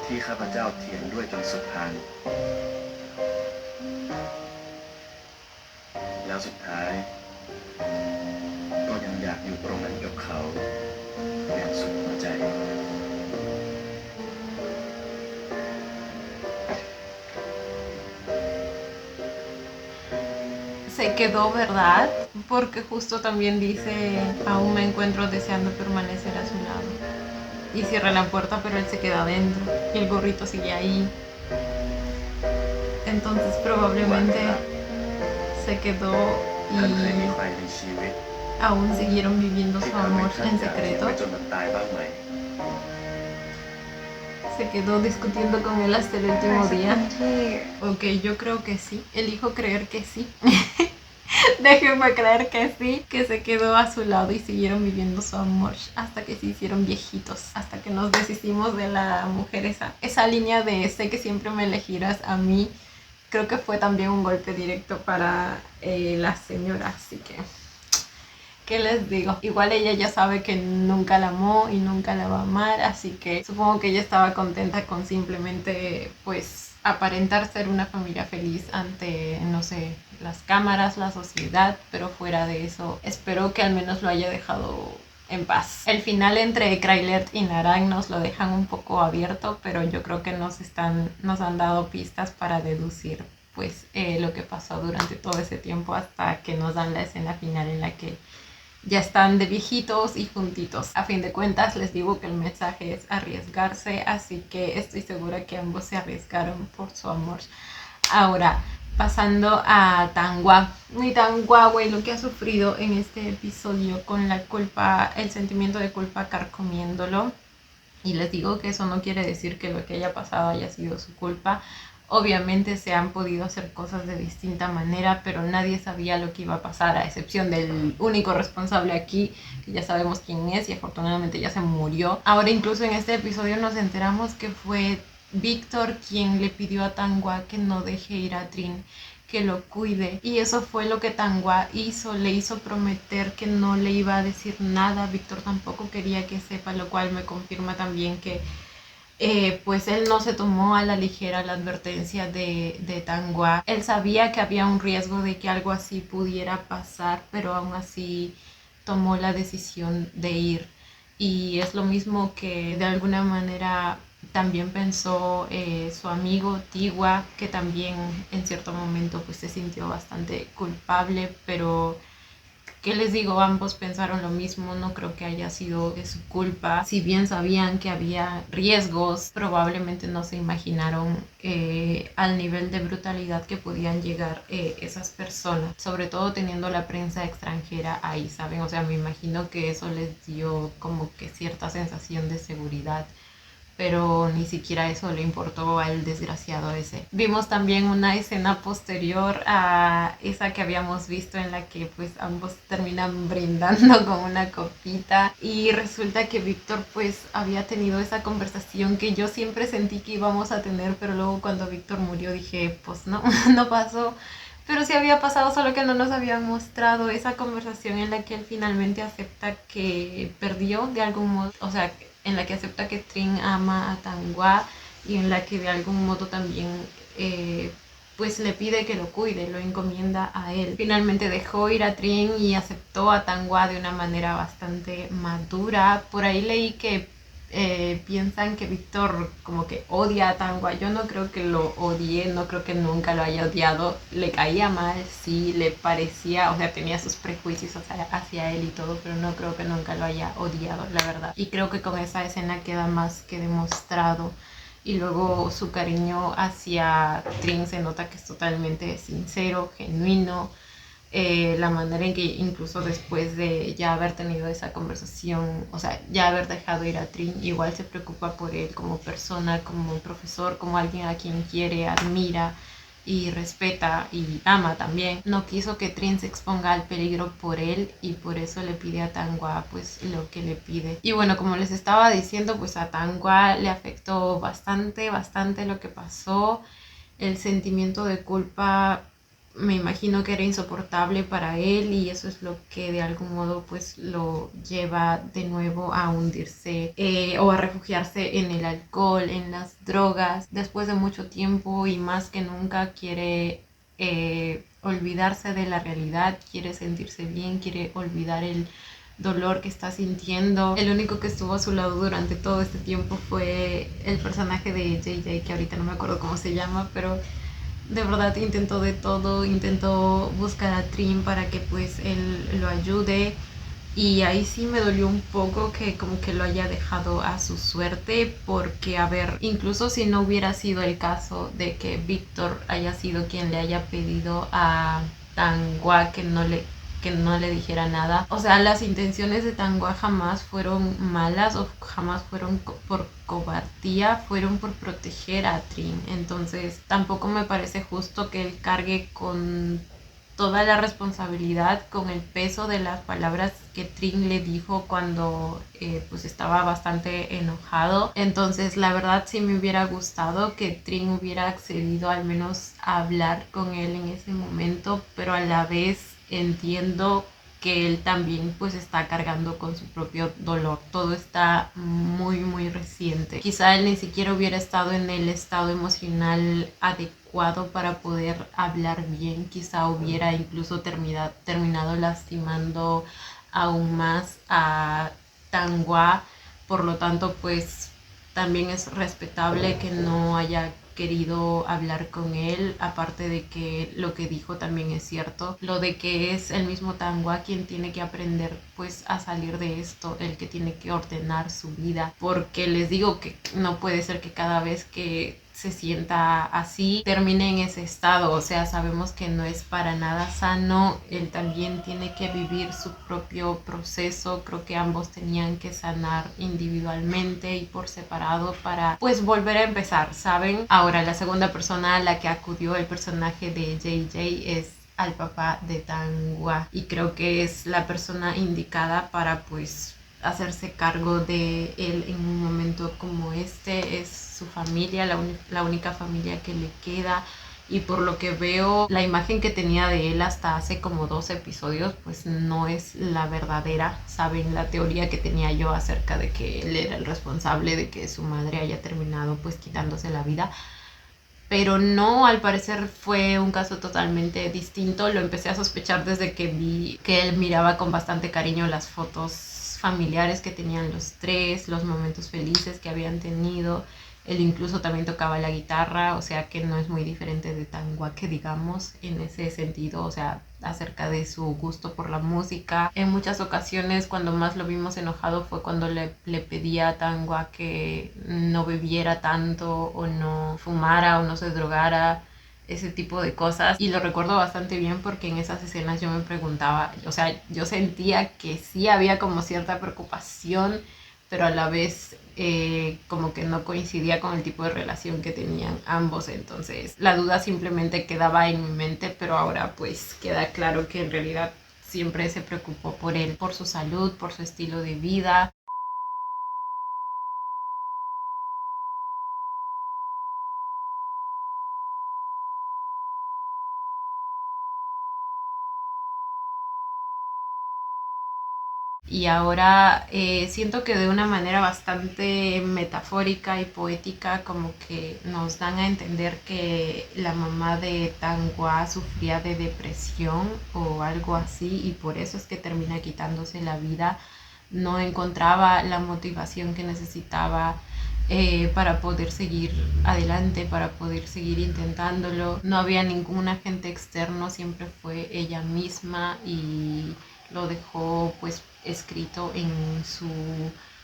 ที่ข้าพเจ้าเทียมด้วยจนสุดทางแล้วสุดท้ายก็ยังอยากอยู่ตรงนั้นกับเขาอย่างสุดหัวใจ Se quedó, ¿verdad? Porque justo también dice, aún me encuentro deseando permanecer a su lado. Y cierra la puerta, pero él se queda adentro y el gorrito sigue ahí. Entonces probablemente se quedó y aún siguieron viviendo su amor en secreto. Se quedó discutiendo con él hasta el último día. Ok, yo creo que sí. Elijo creer que sí. Déjenme creer que sí, que se quedó a su lado y siguieron viviendo su amor hasta que se hicieron viejitos, hasta que nos deshicimos de la mujer esa línea de sé que siempre me elegirás a mí. Creo que fue también un golpe directo para la señora, así que ¿qué les digo? Igual ella ya sabe que nunca la amó y nunca la va a amar, así que supongo que ella estaba contenta con simplemente pues aparentar ser una familia feliz ante, no sé, las cámaras, la sociedad, pero fuera de eso espero que al menos lo haya dejado en paz. El final entre Krailert y Narang nos lo dejan un poco abierto, pero yo creo que nos han dado pistas para deducir pues lo que pasó durante todo ese tiempo hasta que nos dan la escena final en la que ya están de viejitos y juntitos. A fin de cuentas les digo que el mensaje es arriesgarse, así que estoy segura que ambos se arriesgaron por su amor. Ahora, pasando a Tanghua. Mi Tanghua, güey, lo que ha sufrido en este episodio con la culpa, el sentimiento de culpa carcomiéndolo. Y les digo que eso no quiere decir que lo que haya pasado haya sido su culpa. Obviamente se han podido hacer cosas de distinta manera, pero nadie sabía lo que iba a pasar, a excepción del único responsable aquí, que ya sabemos quién es y afortunadamente ya se murió. Ahora incluso en este episodio nos enteramos que fue Víctor quien le pidió a Tanghua que no deje ir a Trin, que lo cuide. Y eso fue lo que Tanghua hizo, le hizo prometer que no le iba a decir nada. Víctor tampoco quería que sepa, lo cual me confirma también que pues él no se tomó a la ligera la advertencia de Tanghua. Él sabía que había un riesgo de que algo así pudiera pasar, pero aún así tomó la decisión de ir. Y es lo mismo que de alguna manera también pensó su amigo Tigua, que también en cierto momento pues se sintió bastante culpable, pero ¿qué les digo? Ambos pensaron lo mismo, no creo que haya sido de su culpa. Si bien sabían que había riesgos, probablemente no se imaginaron al nivel de brutalidad que podían llegar esas personas, sobre todo teniendo la prensa extranjera ahí, ¿saben? O sea, me imagino que eso les dio como que cierta sensación de seguridad, pero ni siquiera eso le importó al desgraciado ese. Vimos también una escena posterior a esa que habíamos visto en la que pues ambos terminan brindando con una copita y resulta que Víctor pues había tenido esa conversación que yo siempre sentí que íbamos a tener, pero luego cuando Víctor murió dije pues no, no pasó. Pero sí había pasado, solo que no nos habían mostrado esa conversación en la que él finalmente acepta que perdió de algún modo, o sea, en la que acepta que Trin ama a Tanghua y en la que de algún modo también pues le pide que lo cuide, lo encomienda a él. Finalmente dejó ir a Trin y aceptó a Tanghua de una manera bastante madura. Por ahí leí que piensan que Víctor como que odia a Tanghua. Yo no creo que lo odie, no creo que nunca lo haya odiado. Le caía mal, sí, le parecía, o sea, tenía sus prejuicios hacia él y todo, pero no creo que nunca lo haya odiado, la verdad. Y creo que con esa escena queda más que demostrado. Y luego su cariño hacia Trin se nota que es totalmente sincero, genuino. La manera en que incluso después de ya haber tenido esa conversación, o sea, ya haber dejado ir a Trin, igual se preocupa por él como persona, como profesor, como alguien a quien quiere, admira y respeta y ama también. No quiso que Trin se exponga al peligro por él y por eso le pide a Tanghua pues lo que le pide. Y bueno, como les estaba diciendo, pues a Tanghua le afectó bastante lo que pasó. El sentimiento de culpa me imagino que era insoportable para él y eso es lo que de algún modo pues lo lleva de nuevo a hundirse o a refugiarse en el alcohol, en las drogas. Después de mucho tiempo y más que nunca quiere olvidarse de la realidad, quiere sentirse bien, quiere olvidar el dolor que está sintiendo. El único que estuvo a su lado durante todo este tiempo fue el personaje de JJ, que ahorita no me acuerdo cómo se llama, pero de verdad intentó de todo, intentó buscar a Trin para que pues él lo ayude y ahí sí me dolió un poco que como que lo haya dejado a su suerte, porque a ver, incluso si no hubiera sido el caso de que Víctor haya sido quien le haya pedido a Tanghua que no le dijera nada, o sea, las intenciones de Tanghua jamás fueron malas o jamás fueron por cobardía, fueron por proteger a Trin. Entonces tampoco me parece justo que él cargue con toda la responsabilidad con el peso de las palabras que Trin le dijo cuando pues estaba bastante enojado. Entonces la verdad sí me hubiera gustado que Trin hubiera accedido al menos a hablar con él en ese momento, pero a la vez entiendo que él también pues está cargando con su propio dolor. Todo está muy reciente. Quizá él ni siquiera hubiera estado en el estado emocional adecuado para poder hablar bien. Quizá hubiera incluso terminado lastimando aún más a Tanghua. Por lo tanto, pues también es respetable que no haya querido hablar con él, aparte de que lo que dijo también es cierto, lo de que es el mismo Tanghua quien tiene que aprender pues a salir de esto, el que tiene que ordenar su vida, porque les digo que no puede ser que cada vez que se sienta así termine en ese estado. O sea, sabemos que no es para nada sano. Él también tiene que vivir su propio proceso. Creo que ambos tenían que sanar individualmente y por separado para pues volver a empezar, ¿saben? Ahora, la segunda persona a la que acudió el personaje de JJ es al papá de Tanghua, y creo que es la persona indicada para pues hacerse cargo de él en un momento como este. Es su familia, la única familia que le queda, y por lo que veo la imagen que tenía de él hasta hace como 2 episodios pues no es la verdadera. Saben, la teoría que tenía yo acerca de que él era el responsable de que su madre haya terminado pues quitándose la vida, pero no, al parecer fue un caso totalmente distinto. Lo empecé a sospechar desde que vi que él miraba con bastante cariño las fotos familiares que tenían los tres, los momentos felices que habían tenido. Él incluso también tocaba la guitarra, o sea que no es muy diferente de Tanghua, que digamos, en ese sentido, o sea, acerca de su gusto por la música. En muchas ocasiones cuando más lo vimos enojado fue cuando le pedía a Tanghua que no bebiera tanto o no fumara o no se drogara, ese tipo de cosas, y lo recuerdo bastante bien porque en esas escenas yo me preguntaba, o sea, yo sentía que sí había como cierta preocupación, pero a la vez como que no coincidía con el tipo de relación que tenían ambos. Entonces la duda simplemente quedaba en mi mente, pero ahora pues queda claro que en realidad siempre se preocupó por él, por su salud, por su estilo de vida. Y ahora siento que de una manera bastante metafórica y poética como que nos dan a entender que la mamá de Tanghua sufría de depresión o algo así, y por eso es que termina quitándose la vida. No encontraba la motivación que necesitaba para poder seguir adelante, para poder seguir intentándolo. No había ningún agente externo, siempre fue ella misma, y lo dejó pues escrito en su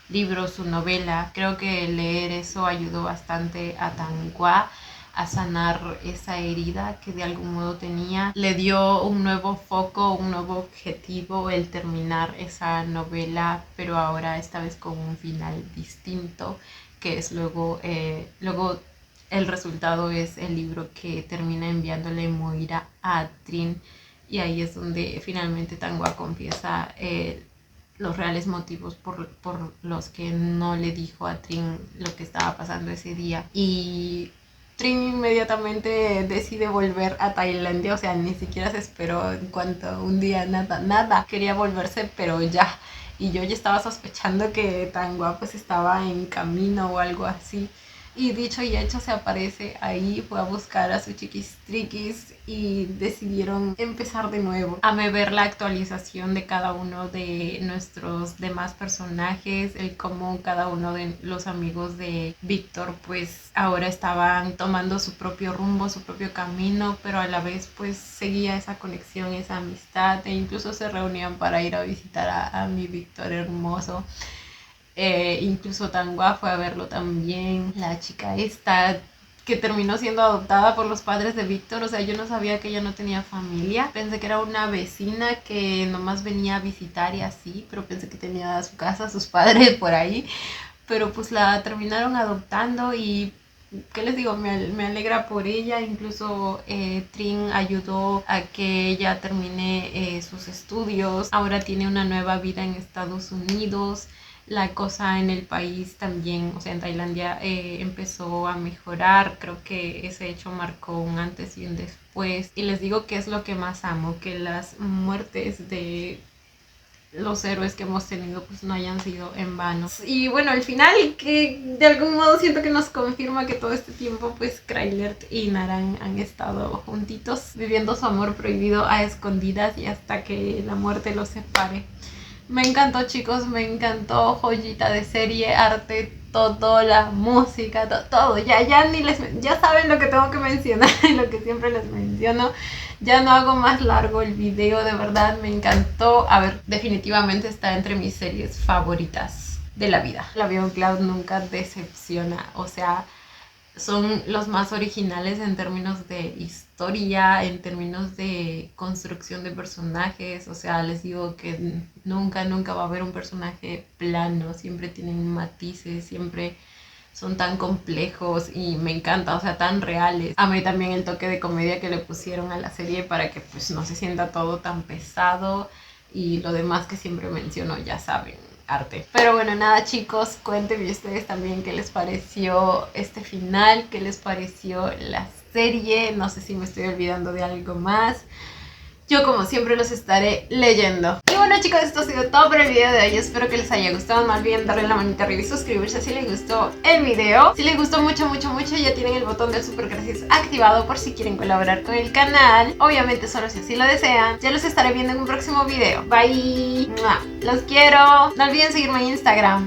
libro, su novela. Creo que leer eso ayudó bastante a Tanghua a sanar esa herida que de algún modo tenía. Le dio un nuevo foco, un nuevo objetivo el terminar esa novela, pero ahora esta vez con un final distinto, que es luego el resultado es el libro que termina enviándole Moira a Trin, y ahí es donde finalmente Tanghua confiesa los reales motivos por los que no le dijo a Trin lo que estaba pasando ese día. Y Trin inmediatamente decide volver a Tailandia, o sea, ni siquiera se esperó en cuanto a un día, nada, quería volverse, pero ya. Y yo ya estaba sospechando que Tanghua pues estaba en camino o algo así. Y dicho y hecho, se aparece ahí, fue a buscar a su chiquistriquis y decidieron empezar de nuevo. Amé ver la actualización de cada uno de nuestros demás personajes, el cómo cada uno de los amigos de Víctor pues ahora estaban tomando su propio rumbo, su propio camino, pero a la vez pues seguía esa conexión, esa amistad, e incluso se reunían para ir a visitar a mi Víctor hermoso. Incluso Tanghua fue a verlo también. La chica esta que terminó siendo adoptada por los padres de Víctor, o sea, yo no sabía que ella no tenía familia, pensé que era una vecina que nomás venía a visitar y así, pero pensé que tenía su casa, sus padres por ahí, pero pues la terminaron adoptando, y ¿qué les digo? Me alegra por ella. Incluso Trin ayudó a que ella termine sus estudios. Ahora tiene una nueva vida en Estados Unidos. La cosa en el país también, o sea, en Tailandia empezó a mejorar. Creo que ese hecho marcó un antes y un después. Y les digo que es lo que más amo, que las muertes de los héroes que hemos tenido pues no hayan sido en vano. Y bueno, al final que de algún modo siento que nos confirma que todo este tiempo pues Crailert y Naran han estado juntitos, viviendo su amor prohibido a escondidas y hasta que la muerte los separe. Me encantó, chicos, me encantó. Joyita de serie, arte, todo, la música, todo. Ya saben lo que tengo que mencionar, lo que siempre les menciono. Ya no hago más largo el video, de verdad me encantó. A ver, definitivamente está entre mis series favoritas de la vida. La Beyond Cloud nunca decepciona, o sea, son los más originales en términos de historia, en términos de construcción de personajes. O sea, les digo que nunca va a haber un personaje plano, siempre tienen matices, siempre son tan complejos y me encanta, o sea, tan reales. Amé también el toque de comedia que le pusieron a la serie para que pues no se sienta todo tan pesado, y lo demás que siempre menciono, ya saben, arte. Pero bueno, nada, chicos, cuéntenme ustedes también qué les pareció este final, qué les pareció la serie. No sé si me estoy olvidando de algo más. Yo como siempre los estaré leyendo. Y bueno, chicos, esto ha sido todo por el video de hoy. Espero que les haya gustado. No olviden darle la manita arriba y suscribirse si les gustó el video. Si les gustó mucho, ya tienen el botón de super gracias activado por si quieren colaborar con el canal. Obviamente solo si así lo desean. Ya los estaré viendo en un próximo video. Bye. Los quiero. No olviden seguirme en Instagram.